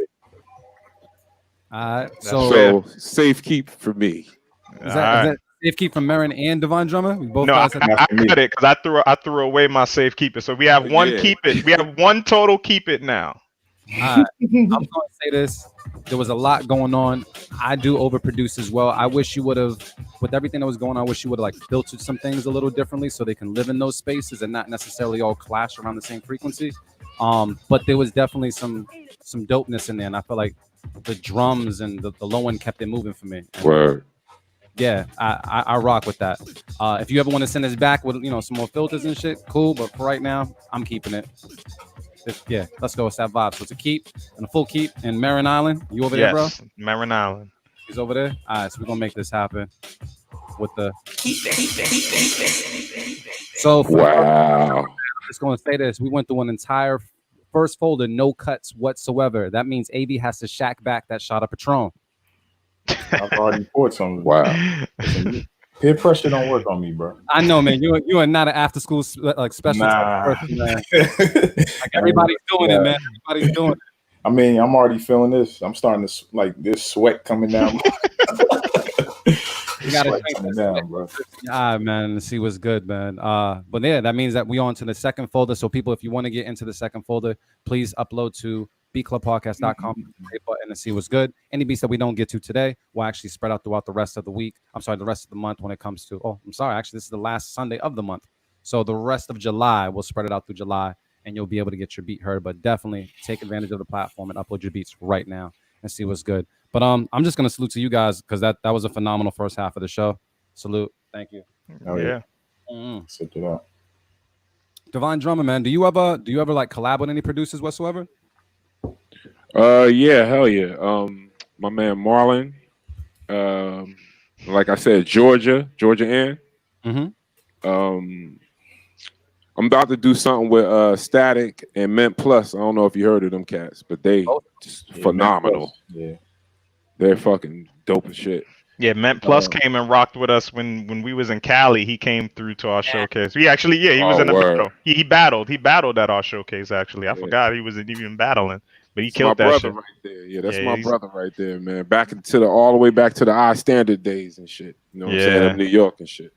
Speaker 1: So
Speaker 6: safe keep for me.
Speaker 1: Is that safe keep from Marin and Divine Drummah? We both
Speaker 4: No, I
Speaker 1: guys had
Speaker 4: got it because I threw away my safe keeper. So we have one keep it. We have one total keep it now.
Speaker 1: I'm going to say this. There was a lot going on. I do overproduce as well. I wish you would have, with everything that was going on, I wish you would have like filtered some things a little differently so they can live in those spaces and not necessarily all clash around the same frequency. But there was definitely some dopeness in there, and I feel like the drums and the low end kept it moving for me.
Speaker 6: Word.
Speaker 1: Yeah, I rock with that. If you ever want to send us back with some more filters and shit, cool. But for right now, I'm keeping it. Yeah, let's go with that vibe. So it's a keep and a full keep in Marin Island. You over there, bro?
Speaker 4: Marin Island.
Speaker 1: He's over there. All right, so we're gonna make this happen with the. So
Speaker 6: wow.
Speaker 1: I'm just gonna say this: we went through an entire first folder, no cuts whatsoever. That means AB has to shack back that shot of Patron.
Speaker 5: I've already poured some.
Speaker 6: Wow.
Speaker 5: Peer pressure don't work on me, bro.
Speaker 1: I know, man. You are not an after school like special type person, man. Like everybody's doing it, man. Everybody's doing it.
Speaker 5: I mean, I'm already feeling this. I'm starting to like this sweat coming down.
Speaker 1: You gotta
Speaker 5: sweat coming down, bro.
Speaker 1: Yeah, man. Let's see what's good, man. But yeah, that means that we on to the second folder. So people, if you want to get into the second folder, please upload to beatclubpodcast.com and see what's good. Any beats that we don't get to today will actually spread out throughout the rest of the week. I'm sorry, the rest of the month when it comes to. Oh, I'm sorry. Actually, this is the last Sunday of the month. So the rest of July, we'll spread it out through July, and you'll be able to get your beat heard. But definitely take advantage of the platform and upload your beats right now and see what's good. But I'm just gonna salute to you guys because that was a phenomenal first half of the show. Salute. Thank you.
Speaker 5: Oh yeah.
Speaker 1: Sit it out. Divine Drummah, man. Do you ever like collab with any producers whatsoever?
Speaker 6: Yeah, hell yeah. My man Marlon. Like I said, Georgia Ann. I'm about to do something with Static and Mint Plus. I don't know if you heard of them cats, but they just phenomenal.
Speaker 5: Yeah.
Speaker 6: They're fucking dope as shit.
Speaker 4: Yeah, Mint Plus came and rocked with us when we was in Cali. He came through to our showcase. He actually, he was in the battle. He battled at our showcase. Actually, I forgot he wasn't even battling, but he killed that shit.
Speaker 6: Right there. Yeah, that's my brother right there, man. All the way back to the I Standard days and shit. You know what I'm saying? New York and shit.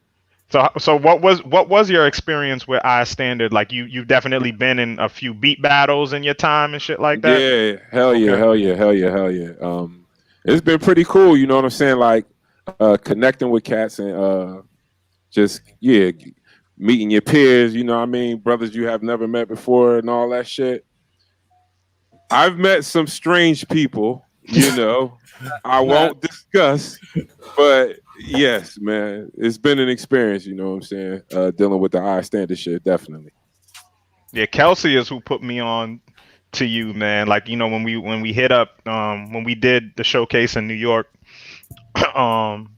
Speaker 4: So what was your experience with I Standard? Like you've definitely been in a few beat battles in your time and shit like that.
Speaker 6: Yeah, hell yeah. It's been pretty cool. You know what I'm saying? Like connecting with cats and just meeting your peers. You know what I mean? Brothers you have never met before and all that shit. I've met some strange people. You know, I won't discuss, but yes, man, it's been an experience. You know what I'm saying? Dealing with the I Standard shit, definitely. Yeah,
Speaker 4: Kelsey is who put me on to you, man. Like when we hit up, when we did the showcase in New York,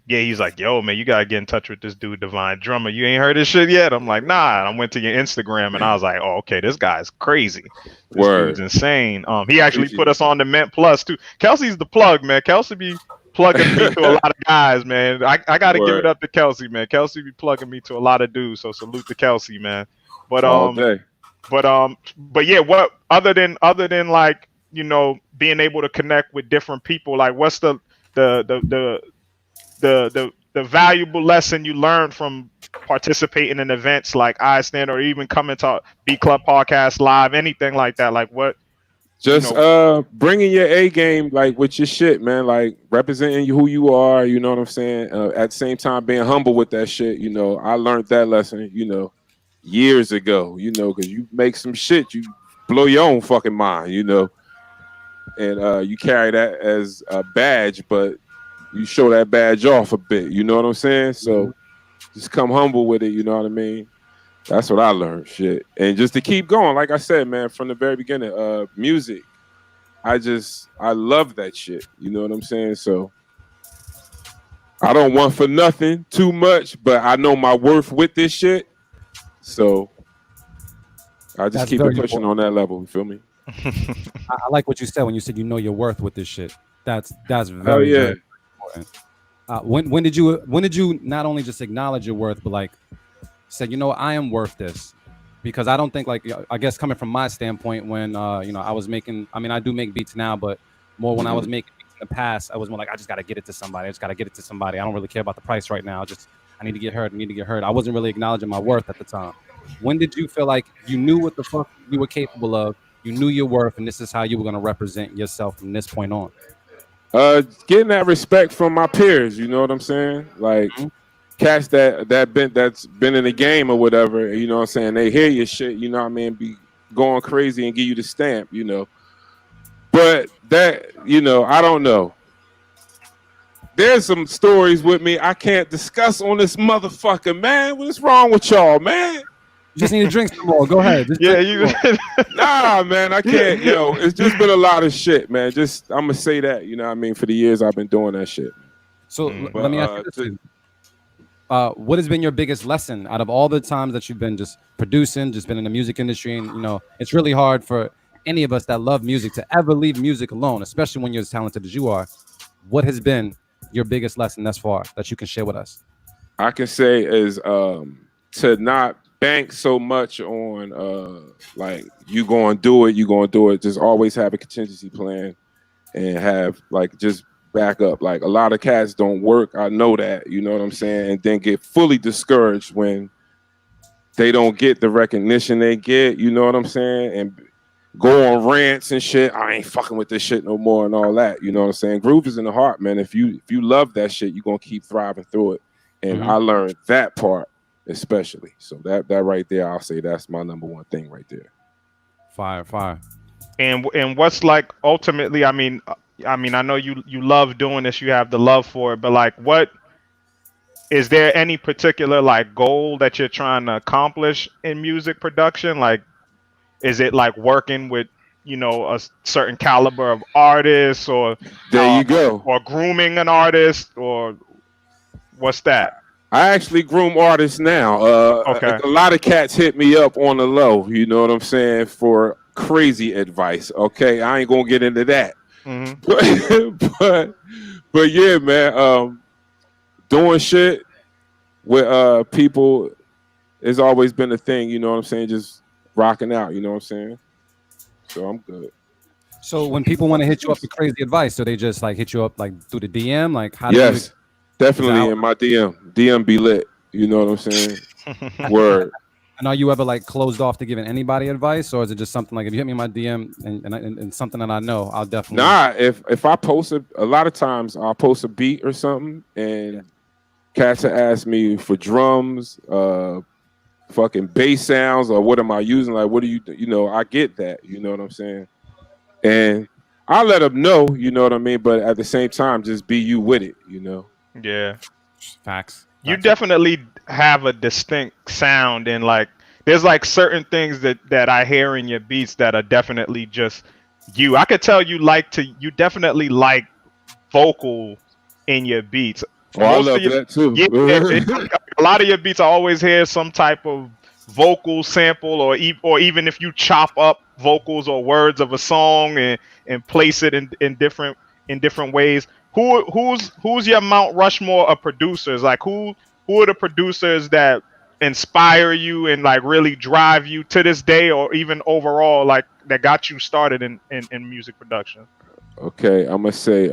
Speaker 4: he's like, yo, man, you gotta get in touch with this dude, Divine Drummah. You ain't heard this shit yet? I'm like, nah. And I went to your Instagram and I was like, oh, okay, this guy's crazy. This dude's insane. He actually put us on the Mint Plus too. Kelsey's the plug, man. Kelsey be plugging me to a lot of guys, man. I gotta give it up to Kelsey, man. Kelsey be plugging me to a lot of dudes. So salute to Kelsey, man. But yeah, what other than like, being able to connect with different people, like what's the valuable lesson you learned from participating in events like I Stand or even coming to Beat Club Podcast Live, anything like that? Like what?
Speaker 6: Just bringing your A game, like with your shit, man. Like representing who you are. You know what I'm saying? At the same time, being humble with that shit. I learned that lesson. Years ago. Because you make some shit, you blow your own fucking mind. And you carry that as a badge, but you show that badge off a bit. You know what I'm saying? So just come humble with it. You know what I mean? That's what I learned. Shit. And just to keep going, like I said, man, from the very beginning, music, I love that shit. You know what I'm saying? So I don't want for nothing too much, but I know my worth with this shit. So I just keep it pushing on that level. You feel me?
Speaker 1: I like what you said when you said your worth with this shit. That's very, very important. When did you not only just acknowledge your worth, but like said, I am worth this? Because I don't think, like, I guess coming from my standpoint, when I was making, I do make beats now, but more when I was making beats in the past, I was more like, I just got to get it to somebody. I just got to get it to somebody. I don't really care about the price right now. I need to get heard. I need to get heard. I wasn't really acknowledging my worth at the time. When did you feel like you knew what the fuck you were capable of? You knew your worth, and this is how you were going to represent yourself from this point on.
Speaker 6: Getting that respect from my peers, you know what I'm saying? Like cats that's been in the game or whatever, you know what I'm saying? They hear your shit, you know what I mean, be going crazy and give you the stamp, you know. But that, you know, I don't know. There's some stories with me I can't discuss on this motherfucker, man. What's wrong with y'all, man?
Speaker 1: You just need to drink some more. Go ahead.
Speaker 6: Nah, man, I can't. Yo, it's just been a lot of shit, man. Just I'm gonna say that, you know what I mean, for the years I've been doing that shit.
Speaker 1: So let me ask you this too. What has been your biggest lesson out of all the times that you've been just producing, just been in the music industry? And, you know, it's really hard for any of us that love music to ever leave music alone, especially when you're as talented as you are. What has been your biggest lesson thus far that you can share with us?
Speaker 6: I can say is to not bank so much on like you gonna do it. Just always have a contingency plan and have like just back up. Like a lot of cats don't work. I know that, you know what I'm saying, and then get fully discouraged when they don't get the recognition they get, you know what I'm saying, and go on rants and shit. I ain't fucking with this shit no more and all that, you know what I'm saying. Groove is in the heart, man. If you love that shit, you're gonna keep thriving through it. And I learned that part especially. So that right there, I'll say that's my number one thing right there.
Speaker 1: Fire.
Speaker 4: And what's like ultimately, I mean, I know you love doing this, you have the love for it, but like, what is there any particular like goal that you're trying to accomplish in music production? Like, is it like working with, you know, a certain caliber of artists, or
Speaker 6: there you go,
Speaker 4: or grooming an artist, or what's that?
Speaker 6: I actually groom artists now.
Speaker 4: Okay.
Speaker 6: A lot of cats hit me up on the low, you know what I'm saying, for crazy advice. Okay, I ain't gonna get into that. But yeah, man, doing shit with people has always been a thing, you know what I'm saying, just rocking out, you know what I'm saying. So I'm good.
Speaker 1: So when people want to hit you up with crazy advice, do they just like hit you up like through the DM? Like how
Speaker 6: yes, definitely in my DM be lit, you know what I'm saying. Word.
Speaker 1: And are you ever like closed off to giving anybody advice, or is it just something like if you hit me in my DM and something that I know, I'll definitely.
Speaker 6: Nah, if I post a lot of times I'll post a beat or something, and cats will ask me for drums, fucking bass sounds, or what am I using? Like, what do you know? I get that, you know what I'm saying, and I let them know, you know what I mean. But at the same time, just be you with it, you know.
Speaker 4: Yeah,
Speaker 1: facts.
Speaker 4: You definitely have a distinct sound, and like there's like certain things that I hear in your beats that are definitely just you. I could tell you definitely like vocal in your beats.
Speaker 6: Oh, I love that too.
Speaker 4: Yeah, a lot of your beats I always hear some type of vocal sample, or even if you chop up vocals or words of a song and place it in different ways. Who's your Mount Rushmore of producers? Like who are the producers that inspire you and like really drive you to this day, or even overall, like that got you started in music production?
Speaker 6: Okay, I'm gonna say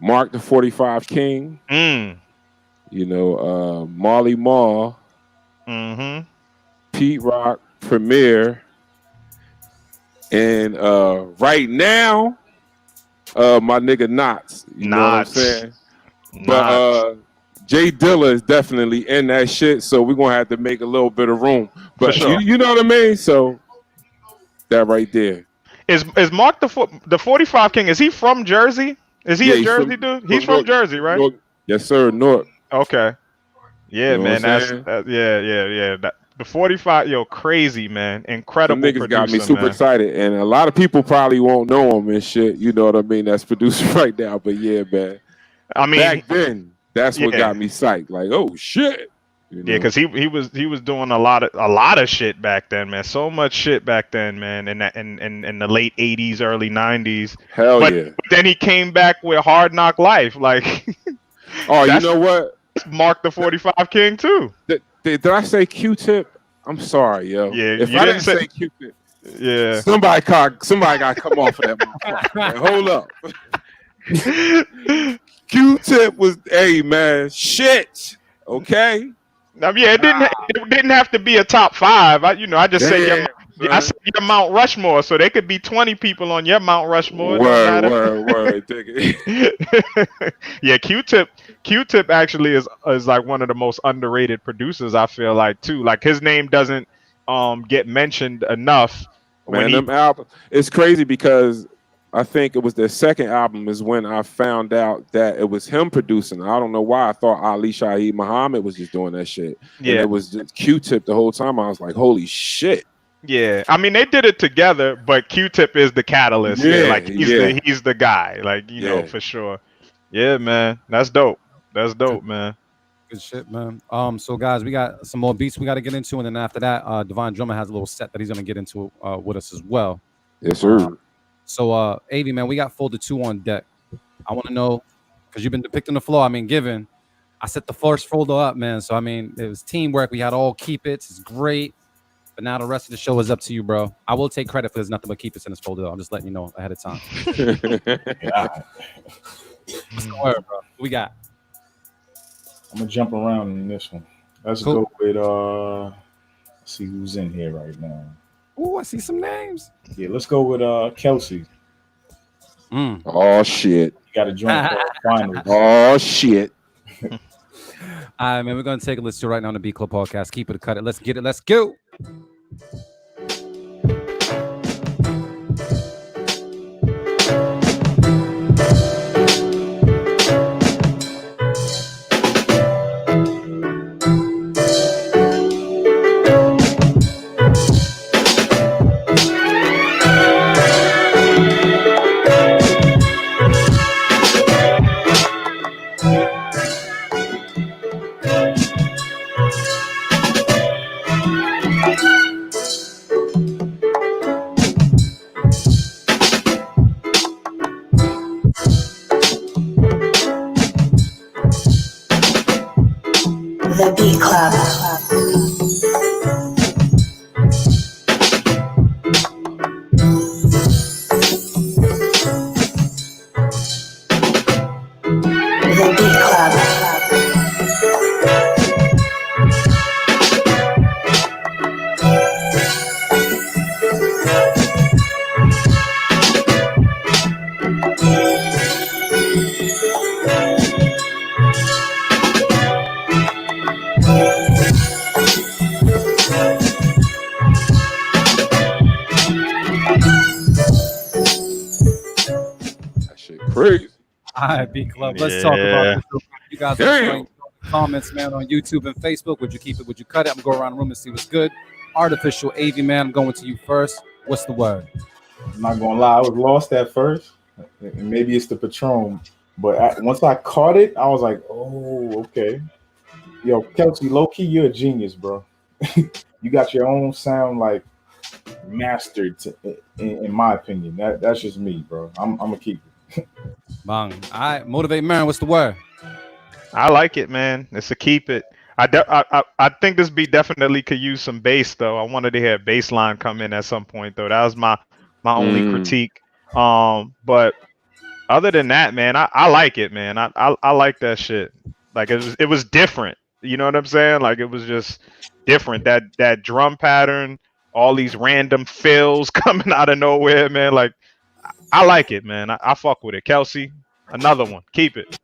Speaker 6: Mark the 45 King. You know, Marley Marl. Pete Rock, Premier, and right now, my nigga Knots. You know what I'm saying? But Jay Dilla is definitely in that shit, so we're gonna have to make a little bit of room. But
Speaker 4: sure.
Speaker 6: you know what I mean? So that right there.
Speaker 4: Is Mark the 45 King? Is he from Jersey? Is he a Jersey dude? He's from Jersey, right?
Speaker 6: North. Yes, sir. North.
Speaker 4: Okay. Yeah,
Speaker 6: you know
Speaker 4: man. That's yeah. The 45, yo, crazy, man. Incredible.
Speaker 6: Them niggas
Speaker 4: producer,
Speaker 6: got me super
Speaker 4: man.
Speaker 6: excited, and a lot of people probably won't know him and shit. You know what I mean? That's producing right now, but yeah, man.
Speaker 4: I mean,
Speaker 6: back then, that's what got me psyched. Like, oh shit. You know?
Speaker 4: Yeah, because he was doing a lot of shit back then, man. So much shit back then, man. In the late 80s, early 90s.
Speaker 6: Hell
Speaker 4: but,
Speaker 6: yeah.
Speaker 4: But then he came back with Hard Knock Life, like.
Speaker 6: Oh, you know what?
Speaker 4: Mark the 45 King too.
Speaker 6: Did I say Q-Tip? I'm sorry, yo.
Speaker 4: Yeah,
Speaker 6: if I didn't say Q-Tip,
Speaker 4: yeah,
Speaker 6: somebody got to come off of that motherfucker. Man, hold up. Q-Tip was, hey man, shit. Okay.
Speaker 4: I mean, yeah, it didn't have to be a top 5. I just said I said your Mount Rushmore, so there could be 20 people on your Mount Rushmore. It don't matter.
Speaker 6: Word. Dig it.
Speaker 4: Yeah, Q-Tip actually is like one of the most underrated producers. I feel like too. Like his name doesn't get mentioned enough.
Speaker 6: Man, them albums. It's crazy because I think it was their second album is when I found out that it was him producing. I don't know why. I thought Ali Shaheed Muhammad was just doing that shit.
Speaker 4: Yeah,
Speaker 6: and it was just Q-Tip the whole time. I was like, holy shit.
Speaker 4: Yeah, I mean they did it together, but Q-Tip is the catalyst. Yeah, like he's the guy. Like know for sure. Yeah, man, that's dope. That's dope, man.
Speaker 1: Good shit, man. So guys, we got some more beats we got to get into, and then after that, Divine Drummah has a little set that he's gonna get into with us as well.
Speaker 6: Yes, sir.
Speaker 1: So, Av, man, we got folder 2 on deck. I want to know, because you've been depicting the floor. I mean, given I set the first folder up, man. So, I mean, it was teamwork. We had all keep it. It's great. But now the rest of the show is up to you, bro. I will take credit for there's nothing but keep it in this folder, though. I'm just letting you know ahead of time. What's the word, bro? What we got?
Speaker 5: I'm going to jump around in this one. Let's go with, let's see who's in here right now.
Speaker 1: Oh, I see some names.
Speaker 5: Yeah, let's go with Kelsey.
Speaker 6: Oh shit!
Speaker 5: You got to join finals.
Speaker 6: Oh shit!
Speaker 1: All right, man. We're gonna take a listen right now on the Beat Club podcast. Keep it or cut it. Let's get it. Let's go.
Speaker 9: The Beat Club. The Beat Club.
Speaker 6: Crazy.
Speaker 1: All right, Beat Club. Let's talk about this. You guys are comments, man, on YouTube and Facebook. Would you keep it? Would you cut it? I'm going around the room and see what's good. Artificial AV, man. I'm going to you first. What's the word?
Speaker 5: I'm not gonna lie, I was lost at first. Maybe it's the Patron, but once I caught it, I was like, "Oh, okay." Yo, Kelsey, low key, you're a genius, bro. You got your own sound, like mastered, in my opinion. That's just me, bro. I'm gonna keep it.
Speaker 1: Bang. All right, Motivate Marin. What's the word?
Speaker 4: I like it, man. It's a keep it. I think this beat definitely could use some bass though. I wanted to hear a bass line come in at some point though. That was my only critique. But other than that, man, I like it, man. I like that shit. Like it was different. You know what I'm saying? Like it was just different. That drum pattern, all these random fills coming out of nowhere, man. Like I like it, man. I fuck with it. Kelsey, another one. Keep it.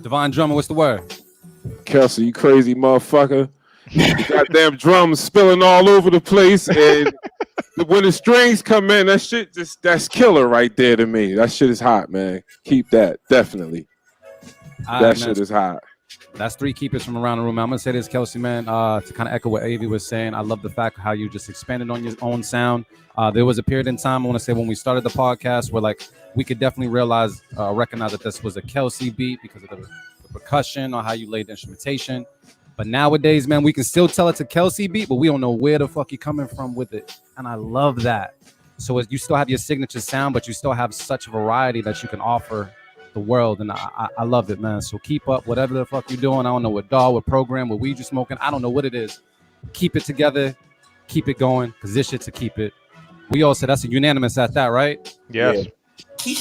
Speaker 1: Divine Drummah, what's the word?
Speaker 6: Kelsey, you crazy motherfucker. The goddamn drums spilling all over the place, and when the strings come in, that shit that's killer right there to me. That shit is hot, man. Keep that, definitely. That shit is hot.
Speaker 1: That's 3 keepers from around the room. I'm gonna say this, Kelsey, man, to kind of echo what Avi was saying. I love the fact how you just expanded on your own sound. There was a period in time, I want to say, when we started the podcast where like we could definitely recognize that this was a Kelsey beat because of the percussion or how you laid the instrumentation. But nowadays, man, we can still tell it's a Kelsey beat, but we don't know where the fuck you're coming from with it. And I love that. So you still have your signature sound, but you still have such a variety that you can offer the world. And I love it, man. So keep up whatever the fuck you're doing. I don't know what DAW, what program, what weed you're smoking. I don't know what it is. Keep it together. Keep it going, because this shit's to keep it. We all said that's a unanimous at that, right?
Speaker 4: Yes.
Speaker 5: Yeah. My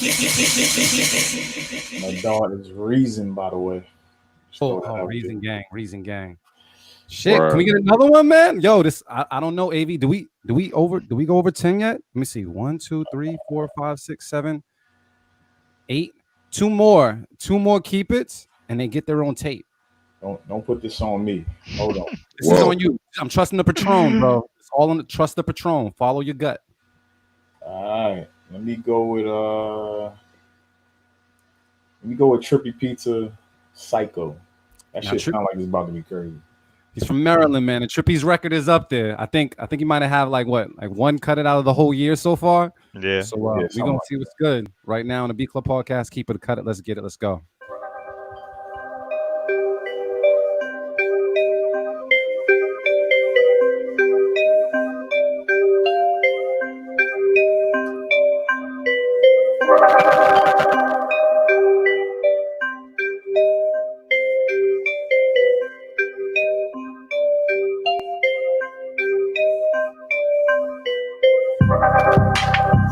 Speaker 5: dog is Reason, by the way.
Speaker 1: Reason Gang. Shit, can we get another one, man? Yo, this I don't know, AV. Do we go over 10 yet? Let me see. 1, 2, 3, 4, 5, 6, 7, 8. Two more keep it, and they get their own tape.
Speaker 5: Don't put this on me. Hold on.
Speaker 1: This is on you. I'm trusting the Patron, bro. It's all on the trust the Patron. Follow your gut.
Speaker 5: All right. Let me go with Trippy Pizza Psycho. That shit sound like it's about to be crazy.
Speaker 1: He's from Maryland, man. And Trippy's record is up there. I think he might have like one cut it out of the whole year so far.
Speaker 4: Yeah.
Speaker 1: So we're gonna see what's good right now on the Beat Club podcast. Keep it, cut it. Let's get it. Let's go.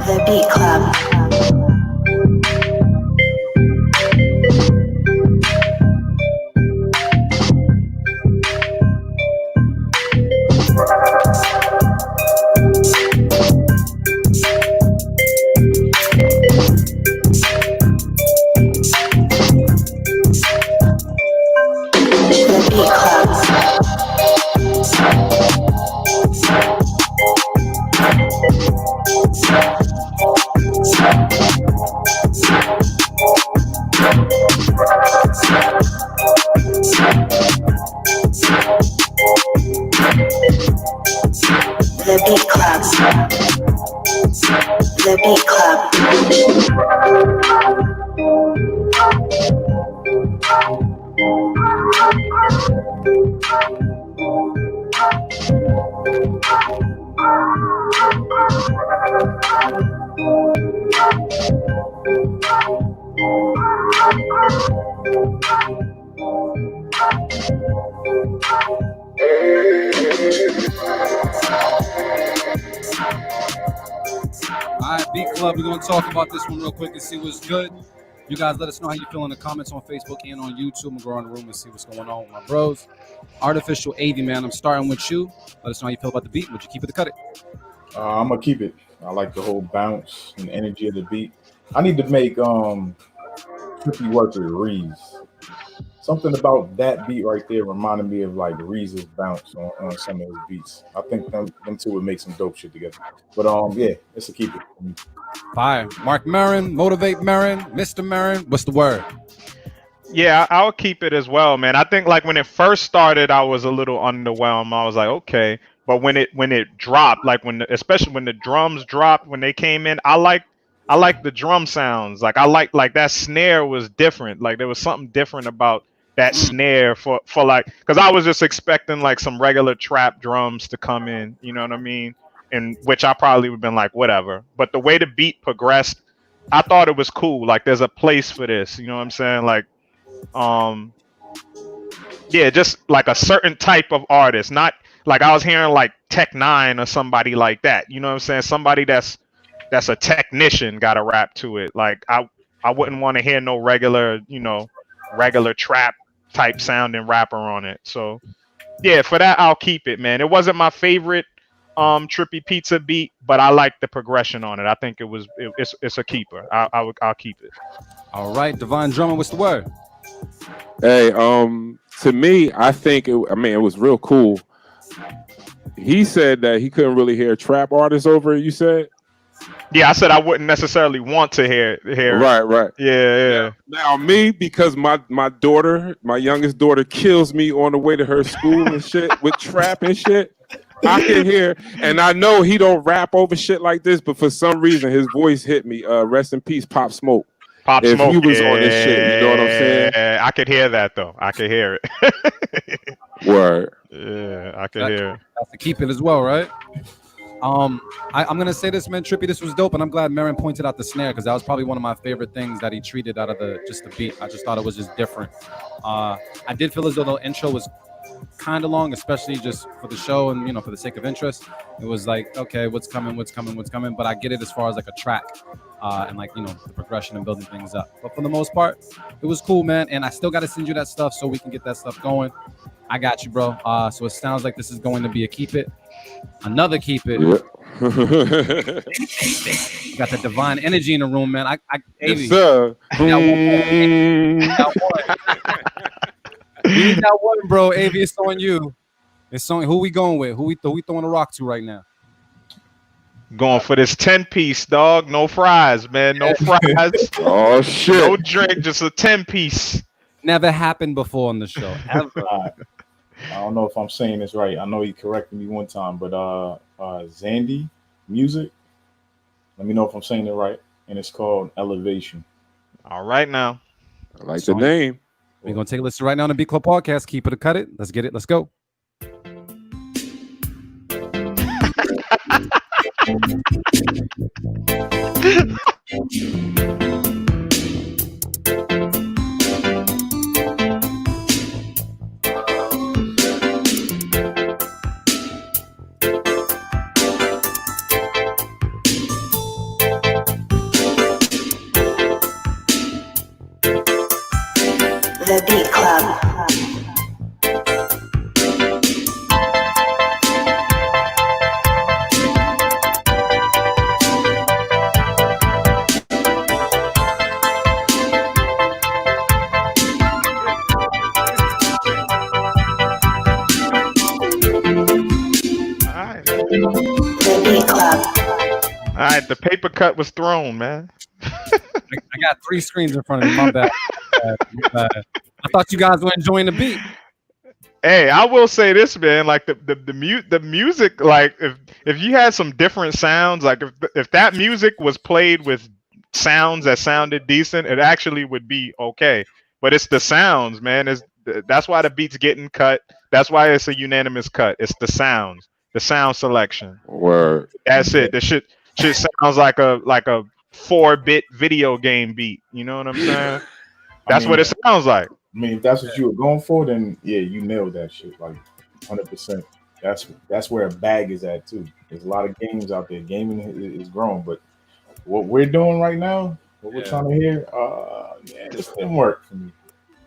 Speaker 9: The Beat Club. The Beat
Speaker 1: All right, Beat Club, we're going to talk about this one real quick and see what's good. You guys let us know how you feel in the comments on Facebook and on YouTube. I'm going to go around the room and see what's going on with my bros. Artificial AV, man, I'm starting with you. Let us know how you feel about the beat. Would you keep it or cut it?
Speaker 5: I'm going to keep it. I like the whole bounce and energy of the beat. I need to make Trippy work with Reeves. Something about that beat right there reminded me of like Reeves' bounce on some of his beats. I think them two would make some dope shit together. But yeah, it's a keep it.
Speaker 1: Fire. Mark Marin, Motivate Marin, Mr. Marin. What's the word?
Speaker 4: Yeah, I'll keep it as well, man. I think like when it first started, I was a little underwhelmed. I was like, okay, but when it dropped, like especially when the drums dropped when they came in, I like the drum sounds. Like I like that snare was different. Like there was something different about that snare for like, because I was just expecting like some regular trap drums to come in, you know what I mean? And which I probably would have been like, whatever. But the way the beat progressed, I thought it was cool. Like there's a place for this, you know what I'm saying? Like, yeah, just like a certain type of artist, not like I was hearing like Tech Nine or somebody like that, you know what I'm saying? Somebody that's a technician got a rap to it. Like I wouldn't want to hear no regular trap type sounding rapper on it. So yeah, for that I'll keep it, man. It wasn't my favorite Trippy Pizza beat, but I like the progression on it. I think it's a keeper. I'll keep it.
Speaker 1: All right, Divine Drummah, what's the word?
Speaker 6: Hey, to me, I think it was real cool. He said that he couldn't really hear trap artists over it, you said?
Speaker 4: Yeah, I said I wouldn't necessarily want to hear.
Speaker 6: Right.
Speaker 4: Yeah.
Speaker 6: Now me, because my youngest daughter kills me on the way to her school and shit with trap and shit. I can hear, and I know he don't rap over shit like this, but for some reason his voice hit me. Rest in peace, Pop Smoke. If he was on this shit, you know what I'm saying?
Speaker 4: I could hear that though. I could hear it.
Speaker 6: Word.
Speaker 4: Yeah, I could hear it.
Speaker 1: That's to keep it as well, right? I'm gonna say this, man, Trippy. This was dope, and I'm glad Marin pointed out the snare because that was probably one of my favorite things that he treated out of the beat. I just thought it was just different. I did feel as though the intro was kind of long, especially just for the show and for the sake of interest. It was like, okay, what's coming? But I get it as far as like a track and like the progression and building things up. But for the most part, it was cool, man. And I still got to send you that stuff so we can get that stuff going. I got you, bro. So it sounds like this is going to be a keep it. Another keep it.
Speaker 6: Yep.
Speaker 1: Got the divine energy in the room, man.
Speaker 6: Yes, sir.
Speaker 1: We need that one, bro. Avi, it's on you. It's on. Who we going with? Who we throwing a rock to right now?
Speaker 4: Going for this 10-piece, dog. No fries, man. No fries.
Speaker 6: Oh shit.
Speaker 4: No drink. Just a 10-piece.
Speaker 1: Never happened before on the show. Ever.
Speaker 5: I don't know if I'm saying this right. I know he corrected me one time, but Zandy Music. Let me know if I'm saying it right. And it's called Elevation.
Speaker 4: All right now.
Speaker 6: I like the name.
Speaker 1: We're gonna take a listen right now on the Beat Club podcast. Keep it or cut it. Let's get it. Let's go.
Speaker 9: The Beat Club. The Beat Club.
Speaker 4: All right, the paper cut was thrown, man.
Speaker 1: I got 3 screens in front of me. My bad. I thought you guys were enjoying the beat.
Speaker 4: Hey, I will say this, man. Like the music, like if you had some different sounds, like if that music was played with sounds that sounded decent, it actually would be okay. But it's the sounds, man. That's why the beat's getting cut. That's why it's a unanimous cut. It's the sounds, the sound selection.
Speaker 6: Word.
Speaker 4: That's it. The shit sounds like a 4-bit video game beat. You know what I'm saying? That's what it sounds like.
Speaker 5: I mean, if that's what you were going for, then yeah, you nailed that shit like 100%. That's where a bag is at too. There's a lot of games out there. Gaming is growing, but what we're doing right now, what we're trying to hear, this didn't work for me.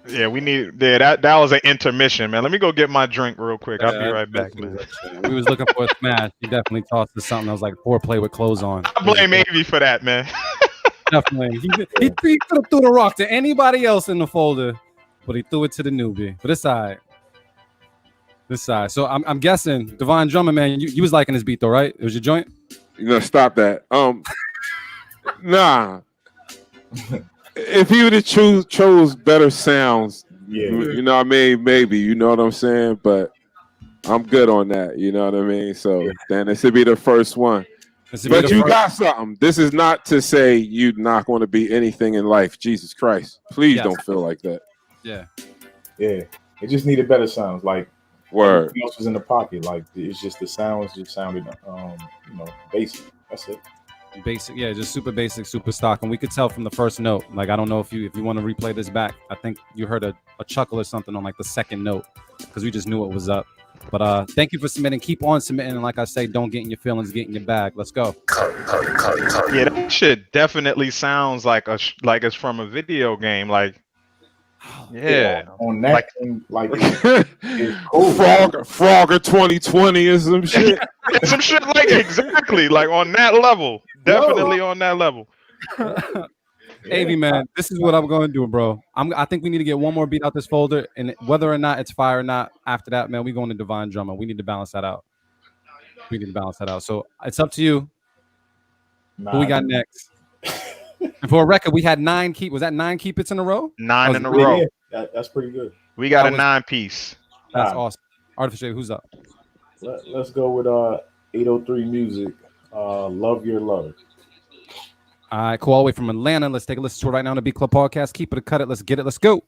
Speaker 4: Yeah, that was an intermission, man. Let me go get my drink real quick. I'll be right back, man.
Speaker 1: We was looking for a smash. He definitely tossed us something that was like foreplay with clothes on.
Speaker 4: I blame Avi for that, man.
Speaker 1: Definitely. He could have threw the rock to anybody else in the folder, but he threw it to the newbie. But this side. So I'm guessing Divine Drummah, man, you was liking this beat though, right? It was your joint?
Speaker 6: Stop that. Nah. If he would have chose better sounds, you know what I mean? Maybe, you know what I'm saying? But I'm good on that, you know what I mean? So then this would be the first one. But you got something. This is not to say you're not going to be anything in life. Jesus Christ. Please don't feel like that.
Speaker 1: Yeah.
Speaker 5: Yeah. It just needed better sounds. Like
Speaker 6: word.
Speaker 5: Everything else was in the pocket. Like it's just the sounds just sounded basic. That's it.
Speaker 1: Basic, yeah, just super basic, super stock. And we could tell from the first note. Like, I don't know if you want to replay this back. I think you heard a chuckle or something on like the second note because we just knew it was up. But thank you for submitting. Keep on submitting. And like I say, don't get in your feelings, get in your bag. Let's go.
Speaker 4: Yeah, that shit definitely sounds like it's from a video game. Like, yeah.
Speaker 5: On that thing, like it's
Speaker 6: cool. Frogger 2020 or some shit.
Speaker 4: Some shit like exactly like on that level. Definitely on that level.
Speaker 1: Avi, man, this is what I'm going to do, bro. I think we need to get one more beat out this folder, and whether or not it's fire or not, after that, man, we going to Divine Drummah. We need to balance that out. So it's up to you. Who we got next? And for a record, we had 9 keep. Was that 9 keep it's in a row?
Speaker 4: 9 in a row.
Speaker 5: That's pretty good.
Speaker 4: We got a 9-piece.
Speaker 1: That's awesome. Artificial, who's up?
Speaker 5: Let's go with 803 Music. Love Your Love.
Speaker 1: All right, cool. All the way from Atlanta. Let's take a listen to it right now on the Beat Club podcast. Keep it or cut it. Let's get it. Let's go.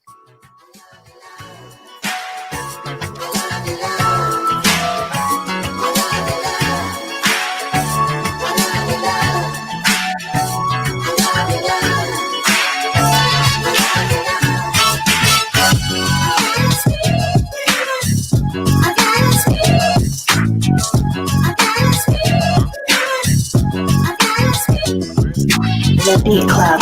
Speaker 9: Beat Club.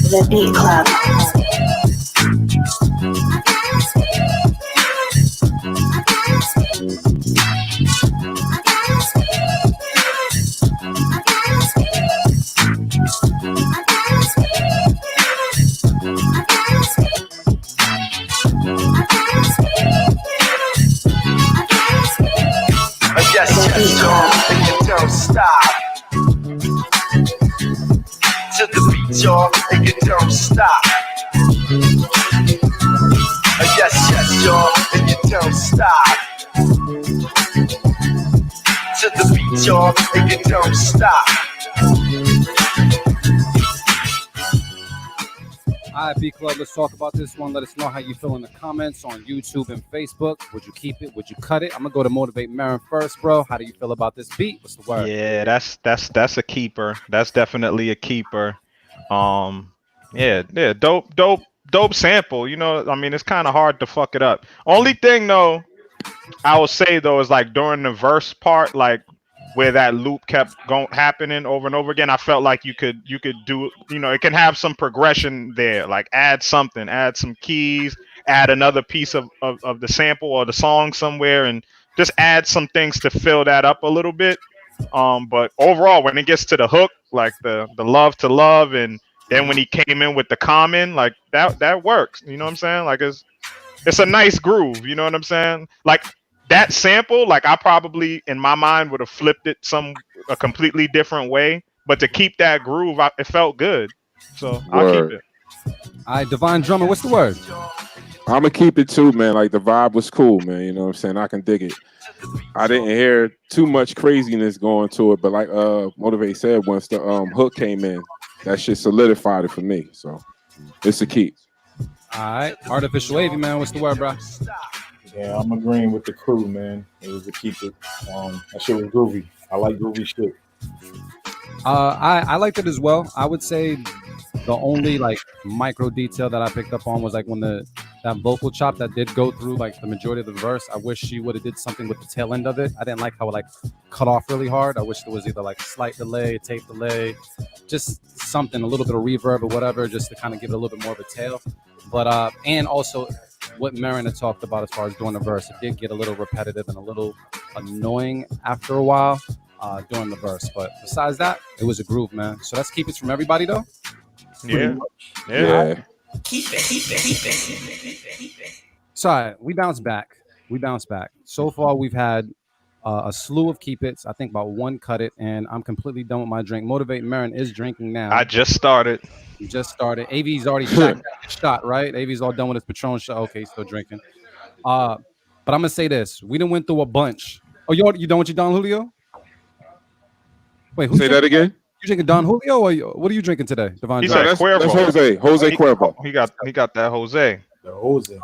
Speaker 9: The Beat Club.
Speaker 7: Yes, y'all, and you don't stop. To the beat, y'all, and you don't stop. Yes, y'all, and you don't stop. To the beat, y'all, and you don't stop.
Speaker 1: All right, B Club, let's talk about this one. Let us know how you feel in the comments on YouTube and Facebook. Would you keep it? Would you cut it? I'm gonna go to Motivate Marin first, bro. How do you feel about this beat? What's the word?
Speaker 4: Yeah, that's a keeper. That's definitely a keeper. Yeah, dope sample. You know, I mean, it's kind of hard to fuck it up. Only thing though, I will say though, is like during the verse part, like where that loop kept going happening over and over again, I felt like you could do, you know, it can have some progression there, like add something, add some keys, add another piece of the sample or the song somewhere, and just add some things to fill that up a little bit. But overall, when it gets to the hook, like the love to love, and then when he came in with the common, like that works. You know what I'm saying? Like it's a nice groove. You know what I'm saying? Like that sample, like I probably in my mind would have flipped it a completely different way, but to keep that groove, it felt good. So I'll keep it.
Speaker 1: All right, Divine Drummah, what's the word?
Speaker 6: I'm gonna keep it too, man. Like the vibe was cool, man. You know what I'm saying? I can dig it. I didn't hear too much craziness going to it, but like Motivate said, once the hook came in, that shit solidified it for me. So it's a keep.
Speaker 1: All right, Artificial Wavy, man, what's the word, bro?
Speaker 5: Yeah, I'm agreeing with the crew, man. It was a keep it. That shit was groovy. I like groovy shit.
Speaker 1: I liked it as well. I would say the only like micro detail that I picked up on was like when that vocal chop that did go through like the majority of the verse. I wish she would have did something with the tail end of it. I didn't like how it like cut off really hard. I wish there was either like slight delay, tape delay, just something, a little bit of reverb or whatever, just to kind of give it a little bit more of a tail. But and also what Marin had talked about as far as doing the verse, it did get a little repetitive and a little annoying after a while during the verse. But besides that, it was a groove, man. So let's keep it from everybody though.
Speaker 4: Yeah.
Speaker 7: Keep it.
Speaker 1: So all right, we bounce back. So far, we've had a slew of keep it's. I think about one cut it, and I'm completely done with my drink. Motivate Marin is drinking now.
Speaker 4: I just started.
Speaker 1: You just started. AV's already shot, right? AV's all done with his Patron shot. Okay, he's still drinking. But I'm gonna say this: we done went through a bunch. Oh, you done with your Don Julio? Wait,
Speaker 6: Say that again.
Speaker 1: You drinking Don Julio, or what are you drinking today, Divine?
Speaker 4: He said Cuervo.
Speaker 6: That's Jose Cuervo.
Speaker 4: He got that Jose.
Speaker 5: The Jose.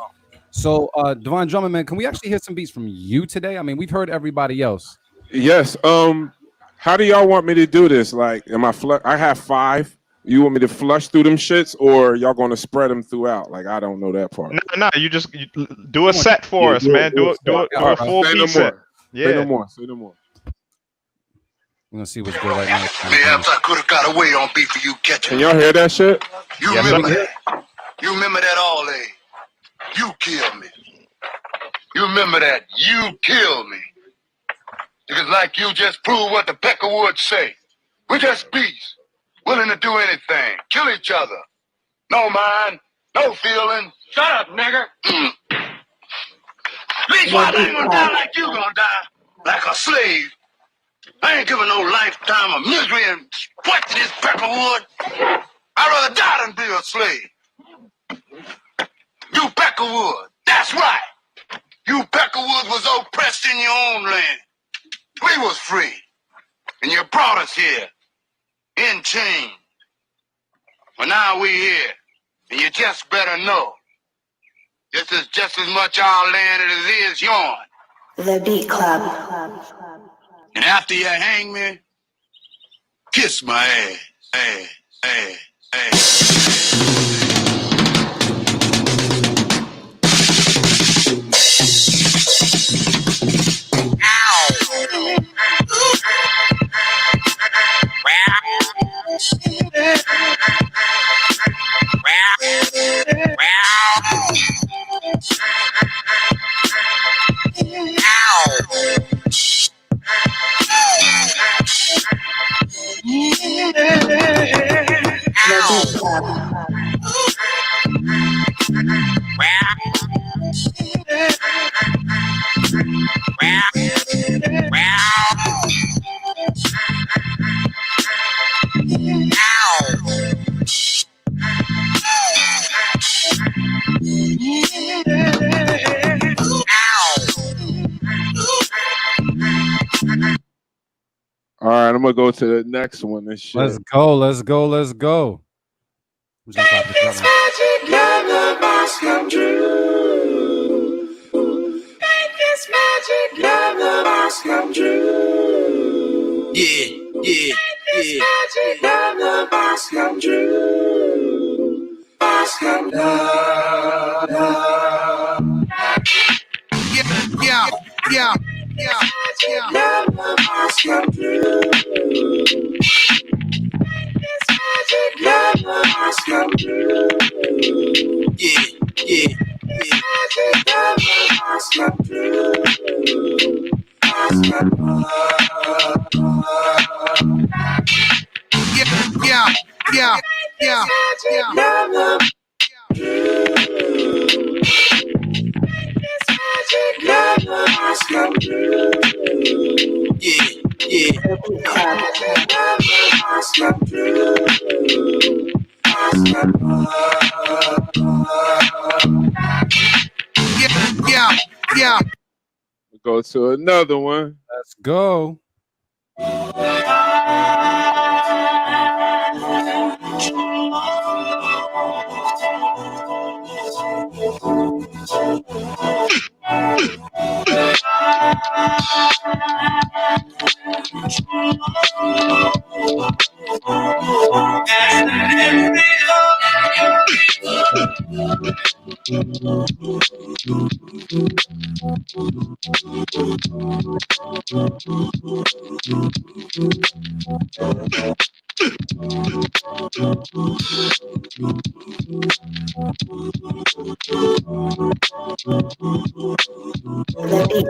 Speaker 1: So, Divine Drummah, man, can we actually hear some beats from you today? I mean, we've heard everybody else.
Speaker 6: Yes. How do y'all want me to do this? Like, I have 5. You want me to flush through them shits, or y'all going to spread them throughout? Like, I don't know that part.
Speaker 4: No, you do a set for us, man. Do a full beat set. Yeah.
Speaker 6: Say no more.
Speaker 1: We're gonna see what's good right now.
Speaker 7: Perhaps I could have got away on beat for you catching.
Speaker 6: Can y'all hear that shit?
Speaker 7: You remember that? You remember that all day? You killed me. You remember that? You killed me. Because like you just proved what the Peckerwoods say. We're just beasts, willing to do anything, kill each other. No mind, no feeling. Shut up, nigger. Least I ain't gonna die like you gonna die, like a slave. I ain't giving no lifetime of misery and sweat to this Peckerwood. I'd rather die than be a slave. You Peckerwood, that's right. You Peckerwoods was oppressed in your own land. We was free. And you brought us here in chains. Well, now we here. And you just better know. This is just as much our land as it is yours.
Speaker 9: The Beat Club.
Speaker 7: And after you hang me, kiss my ass.
Speaker 6: All right, I'm gonna go to the next one and shit.
Speaker 1: Let's go. Let's go. Let's go. I'm just gonna clap this up, man.
Speaker 11: Love must come true. Make this magic love must come true. Yeah, yeah, yeah. Magic love must come true. Must come love. Yeah, yeah, yeah, yeah. Love must come true. This magic love must come true. Yeah, yeah, yeah. Magic love must come true. Must come yeah, yeah, yeah, yeah, yeah. Love this magic love must come true. Yeah, yeah. Love must come true. Must come yeah, yeah.
Speaker 6: We'll go to another one.
Speaker 1: Let's go.
Speaker 9: The Beat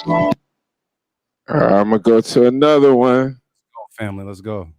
Speaker 9: Club.
Speaker 6: I'm gonna go to another one.
Speaker 1: Go, family. Let's go.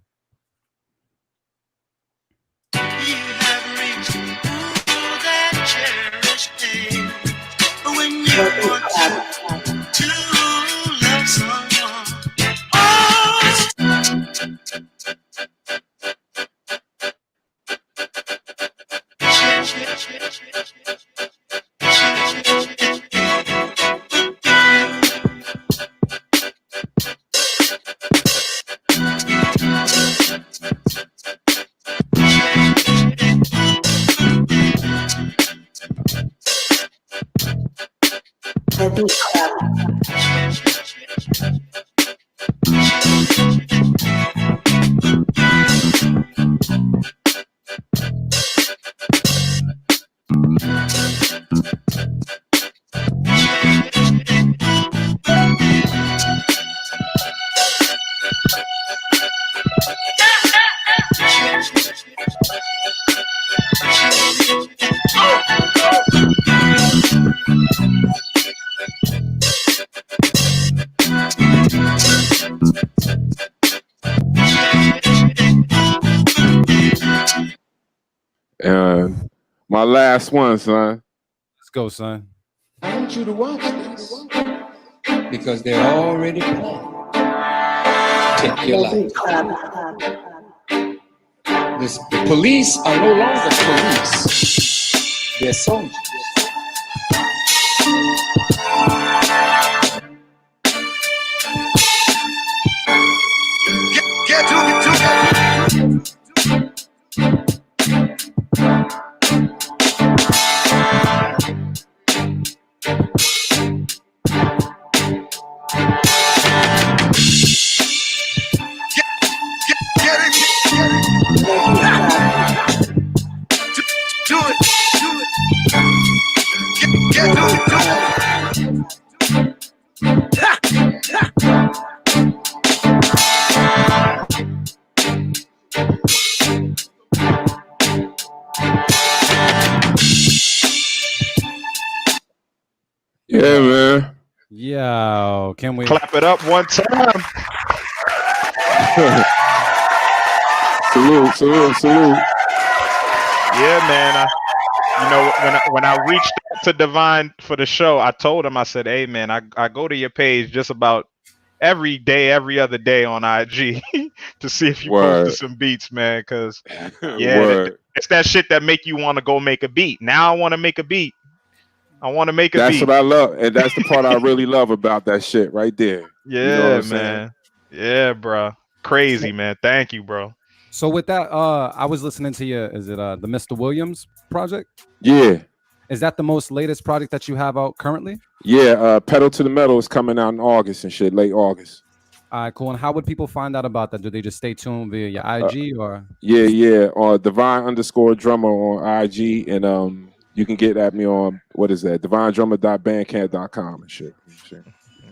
Speaker 9: The Beat Club.
Speaker 6: And my last one, son.
Speaker 1: Let's go, son.
Speaker 11: I want you to watch this because they're already playing. Take your life. The police are no longer police. They're soldiers. Get it.
Speaker 6: Yeah, man.
Speaker 1: Yo, can we
Speaker 4: Clap it up one time.
Speaker 6: Salute.
Speaker 4: Yeah, man. When I reached out to Divine for the show, I told him, I said, "Hey, man, I go to your page just about every day, every other day on IG to see if you posted
Speaker 6: Word.
Speaker 4: some beats, man. Cause
Speaker 6: Word.
Speaker 4: it's that shit that make you want to go make a beat. Now I want to make a beat. I want to make a
Speaker 6: That's
Speaker 4: beat.
Speaker 6: what I love, and that's the part I really love about that shit right there. You know what
Speaker 4: Yeah,
Speaker 6: I'm saying?
Speaker 4: man. Yeah, bro. Crazy, man. Thank you, bro.
Speaker 1: So with that, I was listening to you. Is it the Mr. Williams project?
Speaker 6: Yeah.
Speaker 1: Is that the most latest project that you have out currently?
Speaker 6: Yeah, Pedal to the Metal is coming out in August and shit, late August.
Speaker 1: All right, cool. And how would people find out about that? Do they just stay tuned via your IG or?
Speaker 6: Yeah, on Divine_Drummer on IG, and you can get at me on what is that? DivineDrummer.bandcamp.com and shit.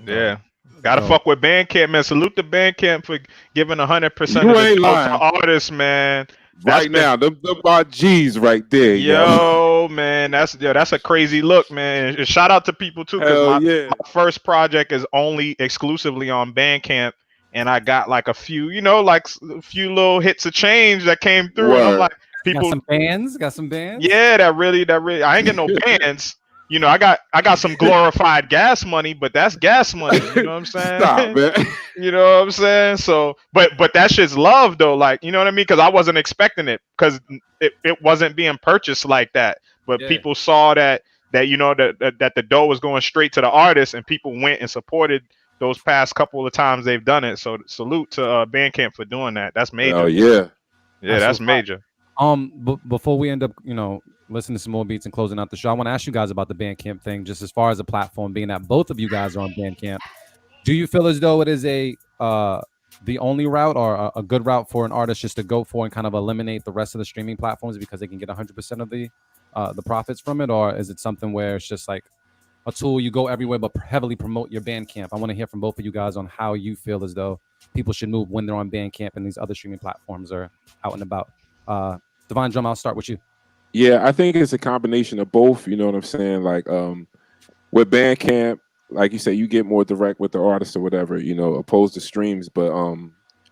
Speaker 4: Yeah. Gotta fuck with Bandcamp, man. Salute to Bandcamp for giving 100%
Speaker 6: You
Speaker 4: of the
Speaker 6: ain't
Speaker 4: dough to
Speaker 6: lying.
Speaker 4: artists, man.
Speaker 6: Right now, them my G's right there,
Speaker 4: yo, man. That's a crazy look, man. And shout out to people too, because my first project is only exclusively on Bandcamp, and I got like a few, like a few little hits of change that came through, and I'm like, people
Speaker 1: got some bands,
Speaker 4: yeah, that really, I ain't get no bands. I got some glorified gas money, but that's gas money. You know what I'm saying?
Speaker 6: Stop, man.
Speaker 4: You know what I'm saying? So, but that shit's love though. Like, you know what I mean? Because I wasn't expecting it, because it wasn't being purchased like that. But people saw that the dough was going straight to the artist, and people went and supported those past couple of times they've done it. So salute to Bandcamp for doing that. That's major.
Speaker 6: Oh yeah,
Speaker 4: that's major.
Speaker 1: Before we end up, listening to some more beats and closing out the show, I want to ask you guys about the Bandcamp thing, just as far as a platform, being that both of you guys are on Bandcamp. Do you feel as though it is the only route or a good route for an artist just to go for and kind of eliminate the rest of the streaming platforms because they can get 100% of the profits from it? Or is it something where it's just like a tool, you go everywhere but heavily promote your Bandcamp? I want to hear from both of you guys on how you feel as though people should move when they're on Bandcamp and these other streaming platforms are out and about. Divine Drummah, I'll start with you.
Speaker 6: Yeah, I think it's a combination of both. You know what I'm saying? Like, with Bandcamp, like you say, you get more direct with the artist or whatever, opposed to streams. But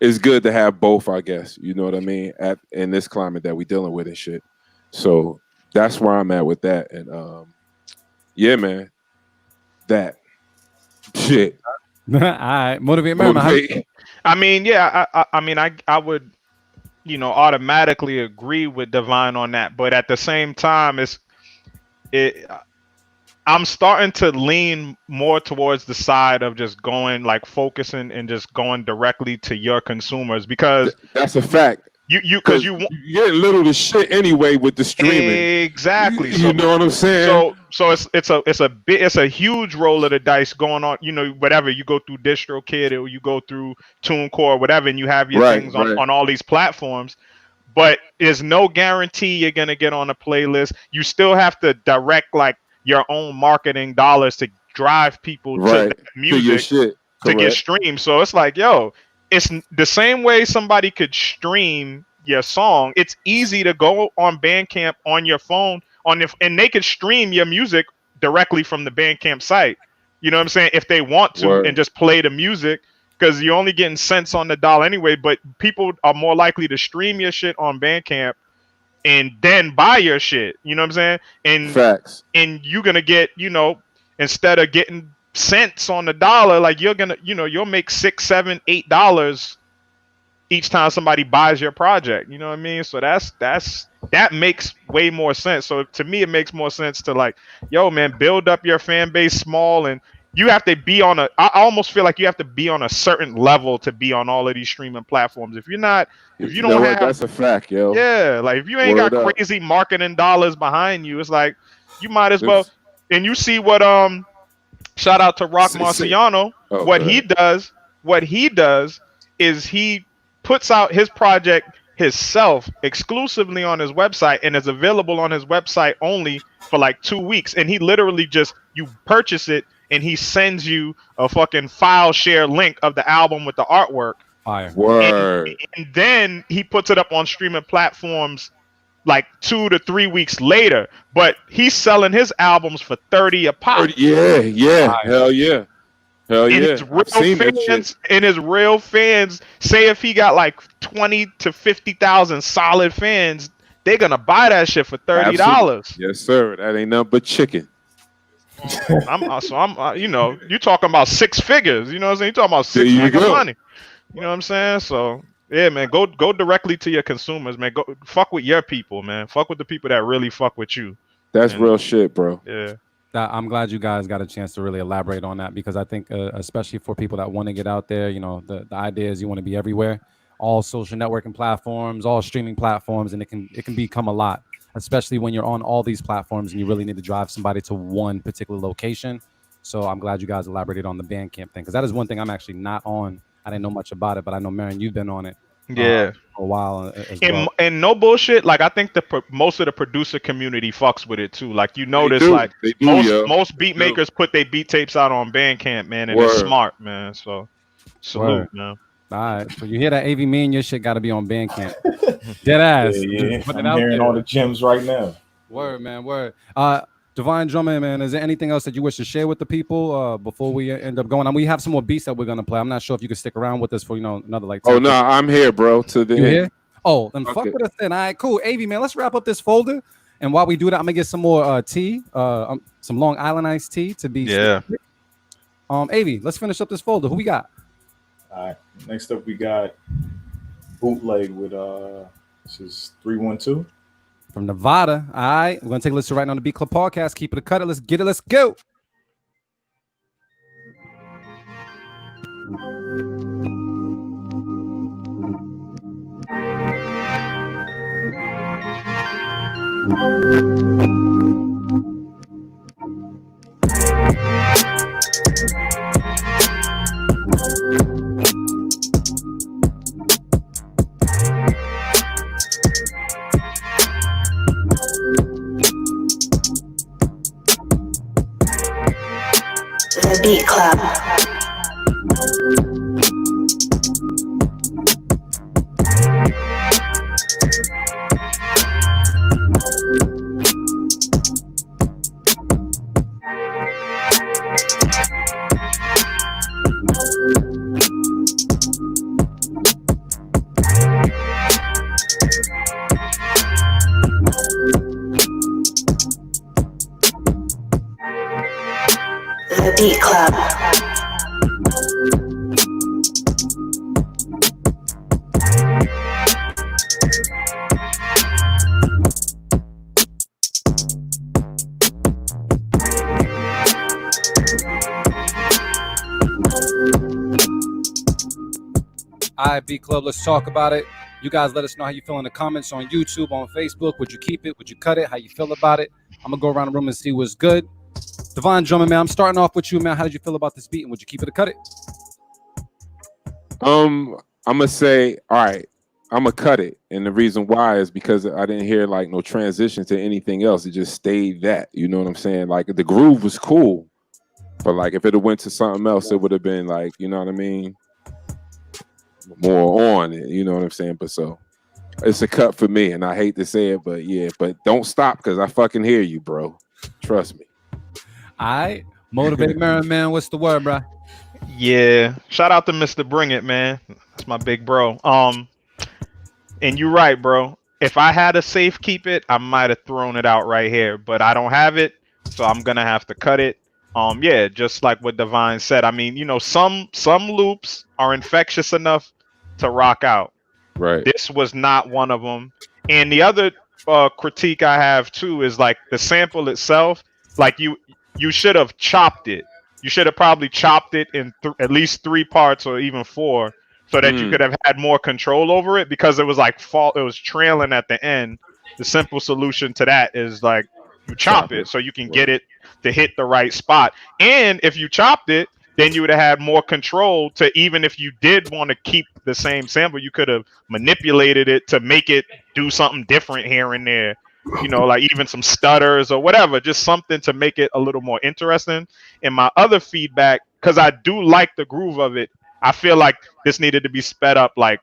Speaker 6: it's good to have both, I guess. You know what I mean? In this climate that we dealing with and shit. So that's where I'm at with that. And yeah, man, that shit.
Speaker 1: All right, motivate man.
Speaker 4: I mean, yeah, I would, automatically agree with Divine on that, but at the same time, I'm starting to lean more towards the side of just going, like, focusing and just going directly to your consumers, because
Speaker 6: that's a fact.
Speaker 4: You
Speaker 6: get little to shit anyway with the streaming.
Speaker 4: Exactly.
Speaker 6: You know what I'm saying?
Speaker 4: So it's a huge roll of the dice going on. Whatever, you go through DistroKid or you go through TuneCore, whatever, and you have your things on all these platforms. But there's no guarantee you're gonna get on a playlist. You still have to direct like your own marketing dollars to drive people to the music to get streamed. So it's like, yo, it's the same way somebody could stream your song. It's easy to go on Bandcamp on your phone and they could stream your music directly from the Bandcamp site. You know what I'm saying? If they want to and just play the music, because you're only getting cents on the dollar anyway. But people are more likely to stream your shit on Bandcamp and then buy your shit. You know what I'm saying? And
Speaker 6: facts.
Speaker 4: And you're gonna get, instead of getting cents on the dollar, like you're gonna, you'll make $6, $7, $8 each time somebody buys your project. You know what I mean? So that makes way more sense. So to me, it makes more sense to, like, yo, man, build up your fan base small, and you have to be I almost feel like you have to be on a certain level to be on all of these streaming platforms. If you don't have,
Speaker 6: that's a fact, yo.
Speaker 4: Yeah, like if you ain't got crazy marketing dollars behind you, it's like you might as well. And you see what shout out to Rock Marciano. What he does is he puts out his project himself exclusively on his website, and is available on his website only for like 2 weeks. And he literally you purchase it, and he sends you a fucking file share link of the album with the artwork.
Speaker 1: Fire.
Speaker 6: Word.
Speaker 4: And then he puts it up on streaming platforms like 2 to 3 weeks later, but he's selling his albums for 30 a pop.
Speaker 6: Yeah. Hell yeah. Hell
Speaker 4: And
Speaker 6: yeah.
Speaker 4: his real
Speaker 6: I've seen that shit.
Speaker 4: fans say if he got like 20 to 50,000 solid fans, they're gonna buy that shit for $30.
Speaker 6: Absolutely. Yes, sir. That ain't nothing but chicken.
Speaker 4: You know, you talking about 6 figures. You know what I'm saying? You talking about 6 figure money. You know what I'm saying? So yeah, man, go directly to your consumers, man. Go fuck with your people, man. Fuck with the people that really fuck with you.
Speaker 6: That's real shit, bro.
Speaker 4: Yeah.
Speaker 1: I'm glad you guys got a chance to really elaborate on that, because I think especially for people that want to get out there, you know, the idea is you want to be everywhere, all social networking platforms, all streaming platforms, and it can become a lot, especially when you're on all these platforms and you really need to drive somebody to one particular location. So I'm glad you guys elaborated on the Bandcamp thing, because that is one thing I'm actually not on. I didn't know much about it, but I know, Marion, you've been on it.
Speaker 4: Yeah,
Speaker 1: for a while as
Speaker 4: and,
Speaker 1: well.
Speaker 4: And no bullshit, like I think most of the producer community fucks with it too. Like you notice, like most beat makers put their beat tapes out on Bandcamp, man, and it's smart, man. So salute, man.
Speaker 1: All right, so you hear that, AV? Me and your shit got to be on Bandcamp. Dead ass.
Speaker 5: Yeah.
Speaker 1: Put
Speaker 5: I'm
Speaker 1: it out
Speaker 5: hearing
Speaker 1: there.
Speaker 5: all the gems right now.
Speaker 1: Word, man. Word. Divine Drummah, man, is there anything else that you wish to share with the people before we end up going on? We have some more beats that we're gonna play. I'm not sure if you can stick around with us for another like.
Speaker 6: Oh no, I'm here, bro. To the
Speaker 1: you
Speaker 6: end.
Speaker 1: here? Oh, then fuck with us then. All right, cool. AV, man, let's wrap up this folder. And while we do that, I'm gonna get some more tea, some Long Island iced tea to be.
Speaker 4: Yeah.
Speaker 1: AV, let's finish up this folder. Who we got?
Speaker 5: All right. Next up, we got Bootleg with this is 312.
Speaker 1: From Nevada. All right. We're going to take a listen right now on the Beat Club podcast. Keep it a cut. Let's get it. Let's go.
Speaker 9: The Beat Club. The Beat Club.
Speaker 1: All right, Beat Club, let's talk about it. You guys let us know how you feel in the comments on YouTube, on Facebook. Would you keep it? Would you cut it? How you feel about it? I'm going to go around the room and see what's good. Divine Drummah, man, I'm starting off with you, man. How did you feel about this beat, and would you keep it or cut it?
Speaker 6: I'm gonna say, all right, I'm gonna cut it, and the reason why is because I didn't hear like no transition to anything else. It just stayed that. You know what I'm saying? Like the groove was cool, but like if it had went to something else, it would have been like, you know what I mean, more on it. You know what I'm saying? But so it's a cut for me, and I hate to say it, but yeah, but don't stop because I fucking hear you, bro. Trust me.
Speaker 1: All right, motivate Marin, man. What's the word, bro?
Speaker 4: Yeah, shout out to Mr. Bring It, man. That's my big bro. And you're right, bro. If I had a safe keep it, I might have thrown it out right here, but I don't have it, so I'm gonna have to cut it. Yeah, just like what Divine said. I mean, you know, some loops are infectious enough to rock out.
Speaker 6: Right.
Speaker 4: This was not one of them. And the other critique I have too is like the sample itself. Like you should have chopped it. You should have probably chopped it in at least 3 parts or even 4, so that you could have had more control over it, because it was like it was trailing at the end. The simple solution to that is like you chop it so you can get it to hit the right spot. And if you chopped it, then you would have had more control to, even if you did want to keep the same sample, you could have manipulated it to make it do something different here and there. You know, like even some stutters or whatever, just something to make it a little more interesting. And my other feedback, because I do like the groove of it, I feel like this needed to be sped up like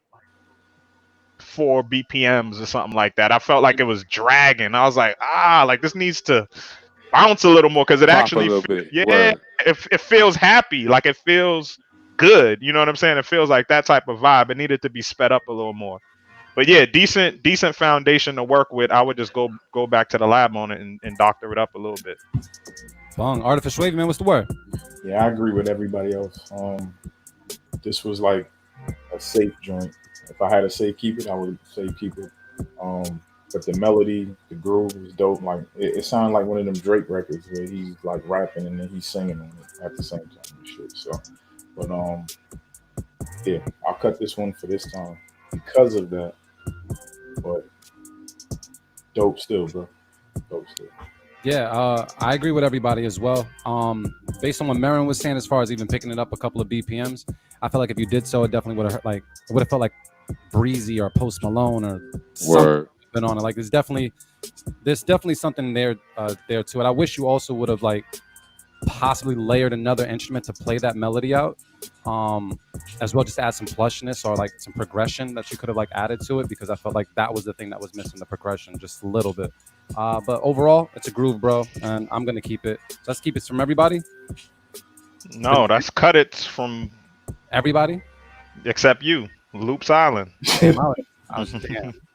Speaker 4: 4 BPMs or something like that. I felt like it was dragging. I was like, like this needs to bounce a little more because it
Speaker 6: Pop a
Speaker 4: actually,
Speaker 6: little bit.
Speaker 4: yeah,
Speaker 6: Word.
Speaker 4: it feels happy. Like it feels good. You know what I'm saying? It feels like that type of vibe. It needed to be sped up a little more. But yeah, decent foundation to work with. I would just go back to the lab on it and doctor it up a little bit.
Speaker 1: Bong, Artificial Wavy, man, what's the word?
Speaker 5: Yeah, I agree with everybody else. This was like a safe joint. If I had to say keep it, I would say keep it. But the melody, the groove was dope. Like it sounded like one of them Drake records where he's like rapping and then he's singing on it at the same time and shit. So, but yeah, I'll cut this one for this time because of that. But dope still, bro. Dope still.
Speaker 1: Yeah, I agree with everybody as well. Based on what Marin was saying, as far as even picking it up a couple of BPMs, I feel like if you did so, it definitely would have felt like Breezy or Post Malone or something been on it. Like there's definitely something there to it. I wish you also would have like possibly layered another instrument to play that melody out, as well, just to add some plushness or like some progression that you could have like added to it, because I felt like that was the thing that was missing, the progression, just a little bit. But overall, it's a groove, bro, and I'm gonna keep it. So let's keep it from everybody.
Speaker 4: No, that's cut it from
Speaker 1: everybody
Speaker 4: except you. Loops Island.
Speaker 1: Damn,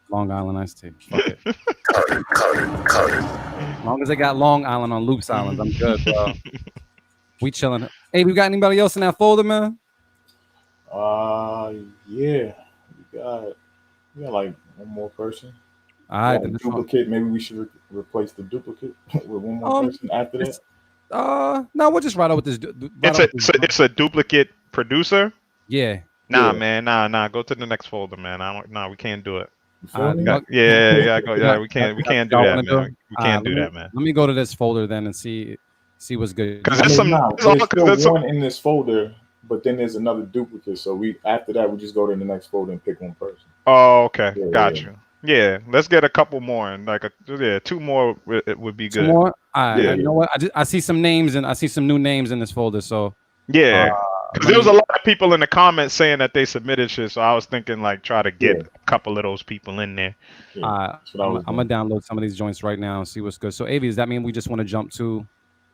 Speaker 1: Long Island iced tea. Okay. As long as they got Long Island on Loops Island, I'm good, bro. We chilling. Hey, we got anybody else in that folder, man?
Speaker 5: Yeah, we got like one more person.
Speaker 1: All right,
Speaker 5: the duplicate. Maybe we should replace the duplicate with one more person after that.
Speaker 1: No, we'll just ride out with this.
Speaker 4: It's a duplicate producer.
Speaker 1: Yeah.
Speaker 4: Nah, man, nah. Go to the next folder, man. We can't do it.
Speaker 5: Go.
Speaker 4: We can't do that, man. We can't do that, man.
Speaker 1: Let me go to this folder then and see what's good.
Speaker 4: Because
Speaker 5: there's still one in this folder, but then there's another duplicate. So after that we just go to the next folder and pick one person.
Speaker 4: Oh, okay, got you. Yeah, let's get a couple more, and like 2 more would be good.
Speaker 1: 2 more. You know what? I see some names and I see some new names in this folder. So
Speaker 4: yeah. Because there was a lot of people in the comments saying that they submitted shit, so I was thinking like try to get a couple of those people in there.
Speaker 1: I'm gonna download some of these joints right now and see what's good. So, Avi, does that mean we just want to jump to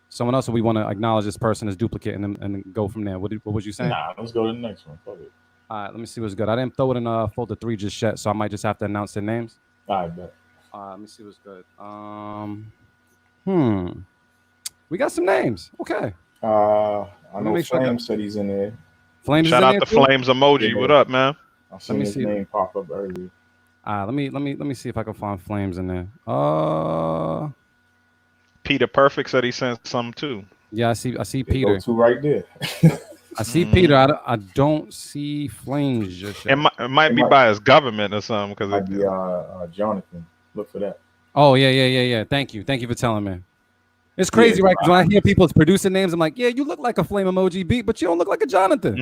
Speaker 1: someone else, or we want to acknowledge this person as duplicate and go from there? What was you saying?
Speaker 5: Nah, let's go to the next one. Fuck it.
Speaker 1: All right, let me see what's good. I didn't throw it in folder 3 just yet, so I might just have to announce their names.
Speaker 5: All right, bet.
Speaker 1: Let me see what's good. We got some names. Okay.
Speaker 5: I know Flames said he's in there.
Speaker 1: Flames.
Speaker 4: Shout out to Flames emoji.
Speaker 5: Yeah.
Speaker 4: What up, man?
Speaker 5: I seen his name pop up earlier.
Speaker 1: Let me see if I can find Flames in there.
Speaker 4: Peter Perfect said he sent some too.
Speaker 1: Yeah, I see Peter.
Speaker 5: 2 right there.
Speaker 1: I see Peter. I don't see Flames just yet.
Speaker 4: It might be by his government or something. Because
Speaker 5: it might be Jonathan. Look for that.
Speaker 1: Oh yeah. Thank you for telling me. It's crazy, right? Because when I hear people's producer names, I'm like, yeah, you look like a Flame Emoji beat, but you don't look like a Jonathan.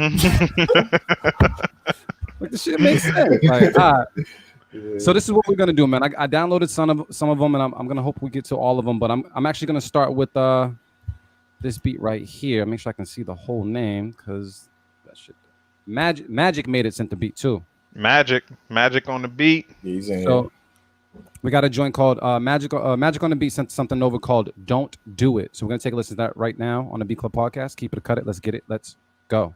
Speaker 1: Like the shit makes sense. Like, So this is what we're gonna do, man. I downloaded some of them, and I'm gonna hope we get to all of them. But I'm actually gonna start with this beat right here. Make sure I can see the whole name, because that shit. Magic made it sent the beat too.
Speaker 4: Magic on the beat.
Speaker 5: Yeah, he's in
Speaker 1: here. We got a joint called Magic on the Beat sent something over called Don't Do It. So we're going to take a listen to that right now on the Beat Club podcast. Keep it or cut it. Let's get it. Let's go.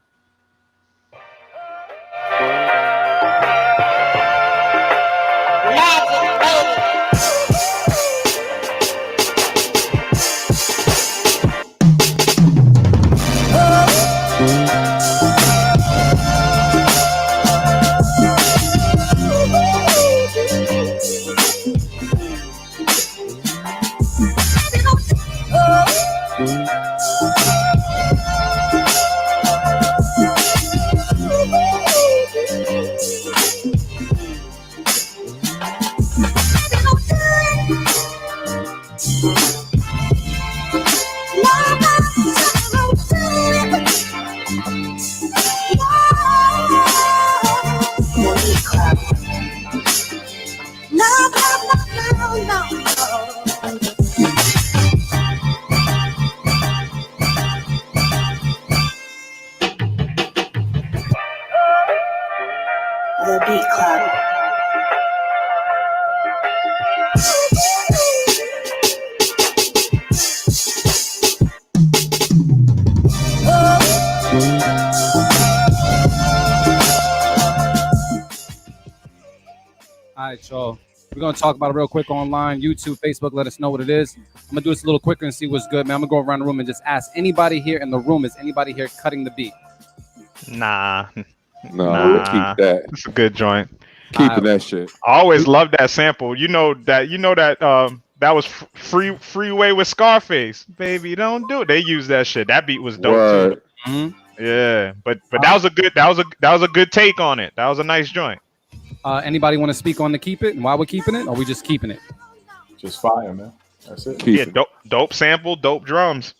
Speaker 9: The Beat Club.
Speaker 1: All right, y'all. We're gonna talk about it real quick online, YouTube, Facebook. Let us know what it is. I'm gonna do this a little quicker and see what's good, man. I'm gonna go around the room and just ask anybody here in the room. Is anybody here cutting the beat?
Speaker 4: Nah.
Speaker 6: No, keep that.
Speaker 4: It's a good joint.
Speaker 6: Keeping that shit.
Speaker 4: I always loved that sample. You know that that was Freeway with Scarface. Baby, don't do it. They used that shit. That beat was dope too.
Speaker 1: Mm-hmm.
Speaker 4: Yeah, but that was a good take on it. That was a nice joint.
Speaker 1: Anybody want to speak on the keep it and why we're keeping it, or we just keeping it?
Speaker 5: Just fire, man. That's it.
Speaker 4: Yeah, dope sample, dope drums.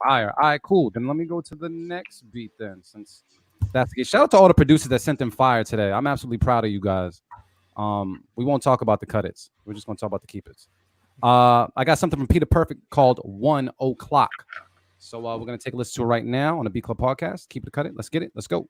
Speaker 1: Fire. All right, cool. Then let me go to the next beat then, since that's the case. Shout out to all the producers that sent them fire today. I'm absolutely proud of you guys. We won't talk about the cut its. We're just gonna talk about the keep its. I got something from Peter Perfect called 1 o'clock. So we're gonna take a listen to it right now on the Beat Club podcast. Keep it, cut it. Let's get it. Let's go.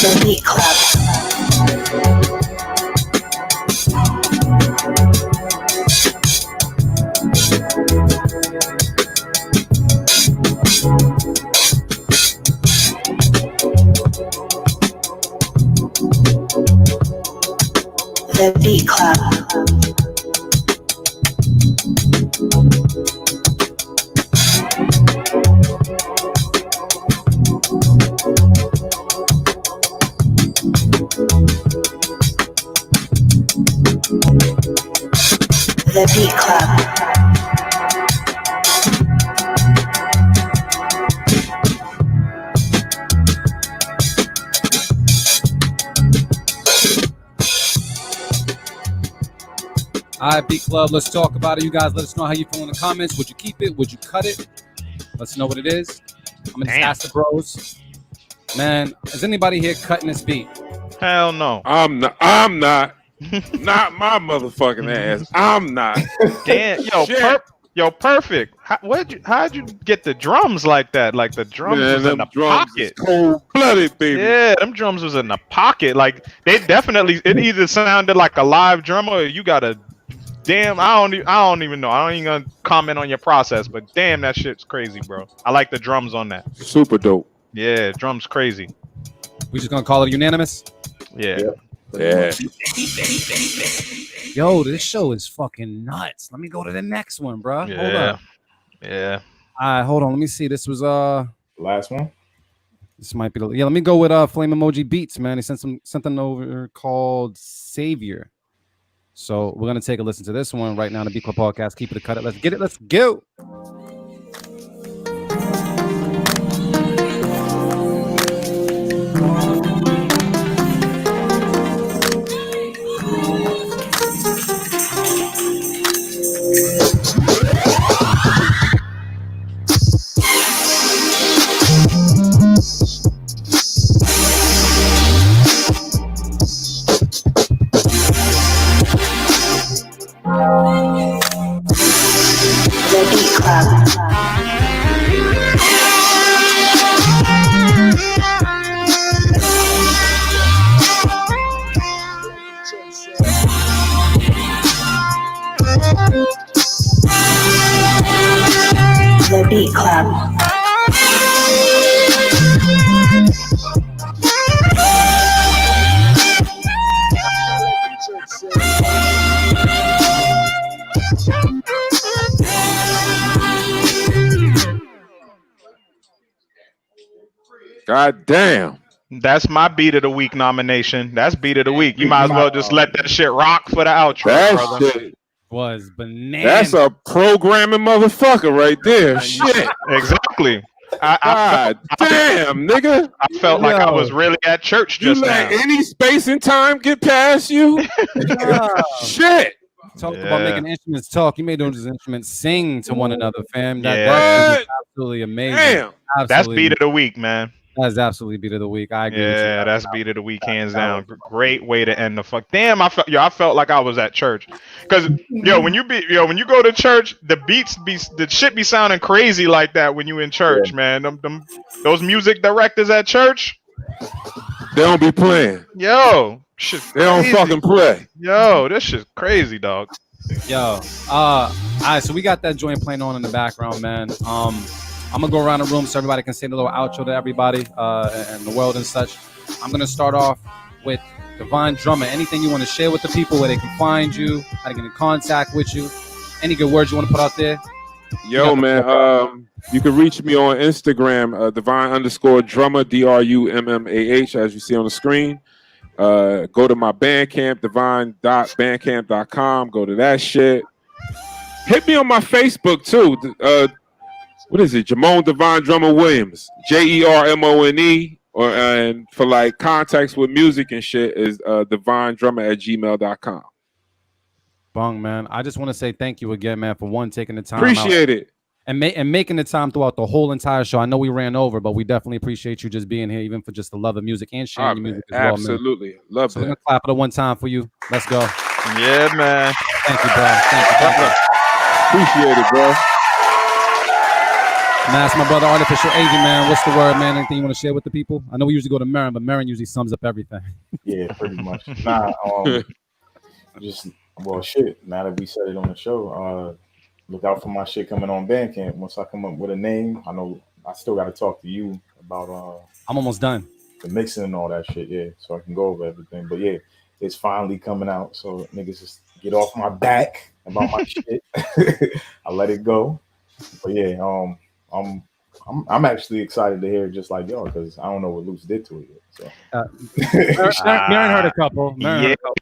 Speaker 9: The Beat Club. The Beat Club. The Beat Club.
Speaker 1: All right, Beat Club, let's talk about it. You guys let us know how you feel in the comments. Would you keep it? Would you cut it? Let's know what it is. I'm going to just ask the bros. Man, is anybody here cutting this beat?
Speaker 4: Hell no.
Speaker 6: I'm not. Not my motherfucking ass. I'm not.
Speaker 4: Damn, yo, perfect. How'd you get the drums like that? Like the drums was in the pocket.
Speaker 6: Cold-blooded, baby.
Speaker 4: Yeah, them drums was in the pocket. Like they definitely. It either sounded like a live drum or you got a. Damn, I don't even know. I don't even gonna comment on your process, but damn, that shit's crazy, bro. I like the drums on that.
Speaker 6: Super dope.
Speaker 4: Yeah, drums crazy.
Speaker 1: We just gonna call it unanimous?
Speaker 4: Yeah.
Speaker 6: Yeah.
Speaker 1: Yo, this show is fucking nuts. Let me go to the next one, bro.
Speaker 4: Yeah.
Speaker 1: Hold up.
Speaker 4: Yeah.
Speaker 1: All right, hold on. Let me see. This was
Speaker 5: last one.
Speaker 1: This might be the let me go with Flame Emoji Beats, man. He sent something over called Savior. So we're gonna take a listen to this one right now on the Beat Club podcast. Keep it, cut it. Let's get it. Let's go.
Speaker 9: The Beat Club. The Beat Club.
Speaker 6: God damn.
Speaker 4: That's my beat of the week nomination. That's beat of the week. You might as well just let that shit rock for the outro,
Speaker 6: That
Speaker 4: brother.
Speaker 6: shit
Speaker 1: Was bananas.
Speaker 6: That's a programming motherfucker right there. Shit.
Speaker 4: Exactly.
Speaker 6: God damn, nigga.
Speaker 4: I felt like I was really at church
Speaker 6: You
Speaker 4: just
Speaker 6: let
Speaker 4: now.
Speaker 6: any space and time get past you? Shit.
Speaker 1: Talked about making instruments talk. You made those instruments sing to one another, fam. That's
Speaker 6: What?
Speaker 1: absolutely amazing.
Speaker 6: Damn.
Speaker 1: Absolutely.
Speaker 4: That's beat of the week, man.
Speaker 1: That's absolutely beat of the week. I agree with you.
Speaker 4: Yeah, that's beat of the week, hands down. Great way to end the fuck. Damn, I felt like I was at church. Cause when you go to church, the shit be sounding crazy like that when you in church, man. Those music directors at church,
Speaker 6: they don't be playing.
Speaker 4: Yo, shit.
Speaker 6: They don't fucking play.
Speaker 4: Yo, this shit's crazy, dog.
Speaker 1: Yo, all right, so we got that joint playing on in the background, man. I'm gonna go around the room so everybody can say a little outro to everybody and the world and such. I'm gonna start off with Divine Drummah. Anything you want to share with the people, where they can find you, how to get in contact with you, any good words you want to put out there?
Speaker 6: Yo, man, you can reach me on Instagram, Divine_Drummah, DRUMMAH, as you see on the screen. Go to my Bandcamp, divine.bandcamp.com. Go to that shit. Hit me on my Facebook too. What is it? Jamone Divine Drummah Williams, JERMONE. And for like contacts with music and shit is divinedrummah@gmail.com.
Speaker 1: Bong, man. I just want to say thank you again, man, for taking the time.
Speaker 6: Appreciate it.
Speaker 1: And making the time throughout the whole entire show. I know we ran over, but we definitely appreciate you just being here, even for just the love of music and sharing your music as well, man.
Speaker 6: Absolutely. Love
Speaker 1: so
Speaker 6: that.
Speaker 1: We're going to clap it at one time for you. Let's go.
Speaker 4: Yeah, man.
Speaker 1: Thank you, bro. Thank you.
Speaker 6: Appreciate it, bro.
Speaker 1: Man, that's my brother, Artificial Agent, man. What's the word, man? Anything you want to share with the people? I know we usually go to Marin, but Marin usually sums up everything.
Speaker 5: Yeah, pretty much. Shit. Now that we said it on the show, look out for my shit coming on Bandcamp. Once I come up with a name, I know I still got to talk to you about.
Speaker 1: I'm almost done.
Speaker 5: The mixing and all that shit, yeah. So I can go over everything. But yeah, it's finally coming out. So niggas just get off my back about my shit. I let it go. But yeah, I'm actually excited to hear it just like y'all, because I don't know what Luce did to it yet. So
Speaker 1: Marin heard a couple.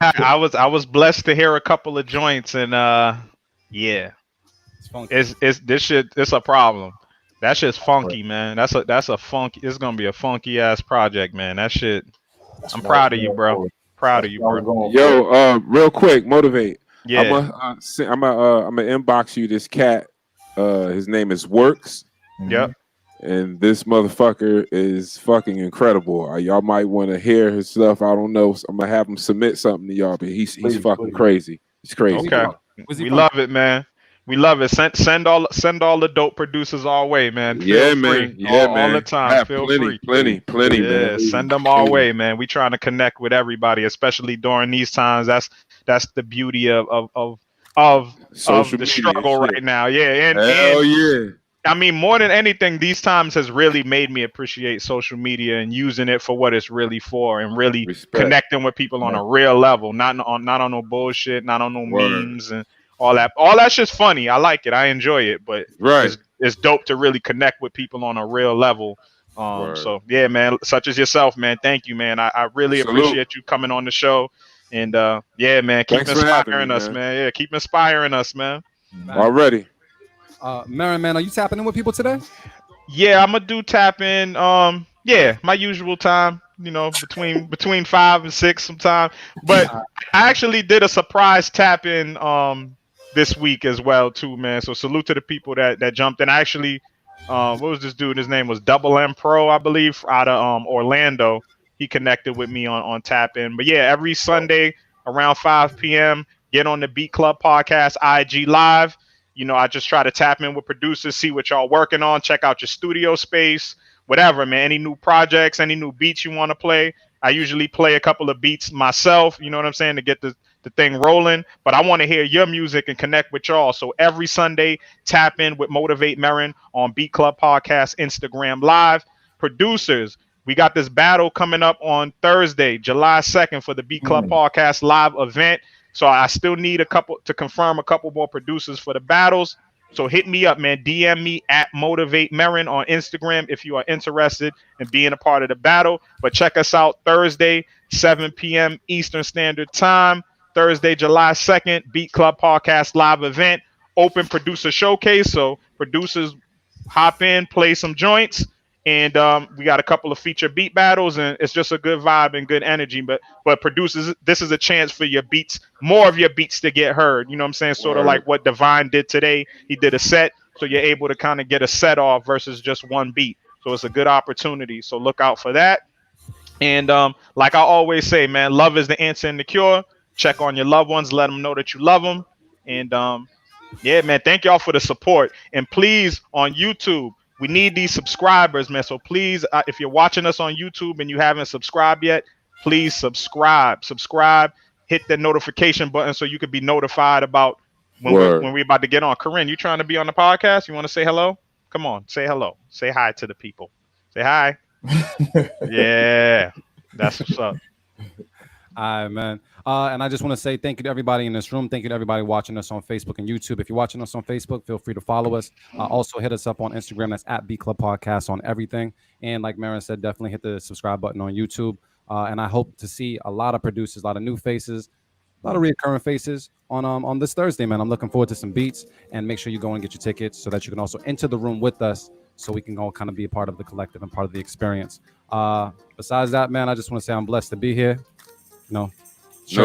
Speaker 4: I was blessed to hear a couple of joints, and yeah, it's a problem. That shit's funky, man. That's a funky. It's gonna be a funky ass project, man. That shit. I'm proud of you, bro. Proud of you, bro.
Speaker 6: Yo, real quick, motivate.
Speaker 4: Yeah.
Speaker 6: I'm gonna inbox you this cat. His name is Works.
Speaker 4: Yep.
Speaker 6: And this motherfucker is fucking incredible. Y'all might want to hear his stuff. I don't know. I'm gonna have him submit something to y'all, but he's fucking crazy. He's crazy.
Speaker 4: Okay. We love it, man. We love it. Send all the dope producers our way, man.
Speaker 6: Yeah, man. Yeah, man.
Speaker 4: All the time. Feel free.
Speaker 6: Plenty, man.
Speaker 4: Send them our way, man. We trying to connect with everybody, especially during these times. That's the beauty of the struggle right now. Yeah,
Speaker 6: Hell yeah.
Speaker 4: I mean, more than anything, these times has really made me appreciate social media and using it for what it's really for, and really connecting with people on a real level, not on no bullshit, not on no memes and all that. All that shit's funny. I like it. I enjoy it, but it's dope to really connect with people on a real level. So yeah, man, such as yourself, man. Thank you, man. I really appreciate you coming on the show. And yeah, man, keep inspiring us, man. Yeah, keep inspiring us, man.
Speaker 6: Already.
Speaker 1: Marin, man, are you tapping in with people today?
Speaker 4: Yeah, I'm gonna do tap in. Yeah, my usual time. You know, between 5 and 6 sometime. But I actually did a surprise tap in this week as well too, man. So salute to the people that jumped in. Actually, what was this dude? His name was Double M Pro, I believe, out of Orlando. He connected with me on tap in. But yeah, every Sunday around 5 p.m. get on the Beat Club Podcast IG Live. You know, I just try to tap in with producers, see what y'all working on, check out your studio space, whatever, man. Any new projects, any new beats you want to play. I usually play a couple of beats myself, you know what I'm saying, to get the thing rolling. But I want to hear your music and connect with y'all. So every Sunday, tap in with Motivate Marin on Beat Club Podcast, Instagram Live. Producers, we got this battle coming up on Thursday, July 2nd for the Beat Club Podcast live event. So I still need to confirm a couple more producers for the battles. So hit me up, man. DM me at Motivate Marin on Instagram if you are interested in being a part of the battle. But check us out Thursday, 7 p.m. Eastern Standard Time. Thursday, July 2nd, Beat Club Podcast live event. Open producer showcase. So producers hop in, play some joints, and we got a couple of feature beat battles, and it's just a good vibe and good energy. But producers, this is a chance for your beats, more of your beats to get heard. You know what I'm saying? Sort of like what Divine did today. He did a set, so you're able to kind of get a set off versus just one beat. So it's a good opportunity. So look out for that. And like I always say, man, love is the answer and the cure. Check on your loved ones, let them know that you love them. And yeah, man, thank y'all for the support. And please, on YouTube, we need these subscribers, man. So please, if you're watching us on YouTube and you haven't subscribed yet, please subscribe. Hit the notification button so you could be notified about when we're about to get on. Corinne, you trying to be on the podcast? You want to say hello? Come on, say hello. Say hi to the people. Say hi. Yeah, that's what's up.
Speaker 1: All right, man. And I just want to say thank you to everybody in this room. Thank you to everybody watching us on Facebook and YouTube. If you're watching us on Facebook, feel free to follow us. Also hit us up on Instagram. That's at B Club Podcast on everything. And like Marin said, definitely hit the subscribe button on YouTube. And I hope to see a lot of producers, a lot of new faces, a lot of recurring faces on this Thursday, man. I'm looking forward to some beats. And make sure you go and get your tickets so that you can also enter the room with us, so we can all kind of be a part of the collective and part of the experience. Besides that, man, I just want to say I'm blessed to be here. Know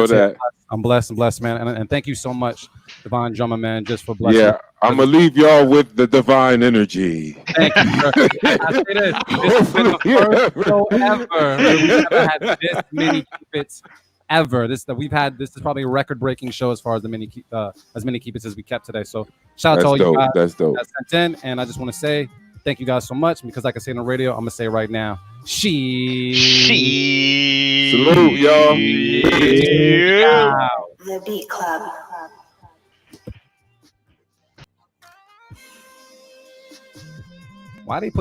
Speaker 6: that
Speaker 1: I'm blessed, man, and thank you so much, Divine Drummah, man, just for blessing.
Speaker 6: Yeah, I'm gonna leave y'all with the divine energy.
Speaker 1: Thank you, sir. I say this has been the first show ever where we've ever had this many keep-its ever. This is probably a record-breaking show as far as many keep-its as we kept today. So shout out to all you guys.
Speaker 6: That's dope.
Speaker 1: That sent in, and I just want to say thank you guys so much, because like I say on the radio, I'm gonna say it right now.
Speaker 6: Salute, y'all.
Speaker 9: The Beat Club.
Speaker 1: Why they put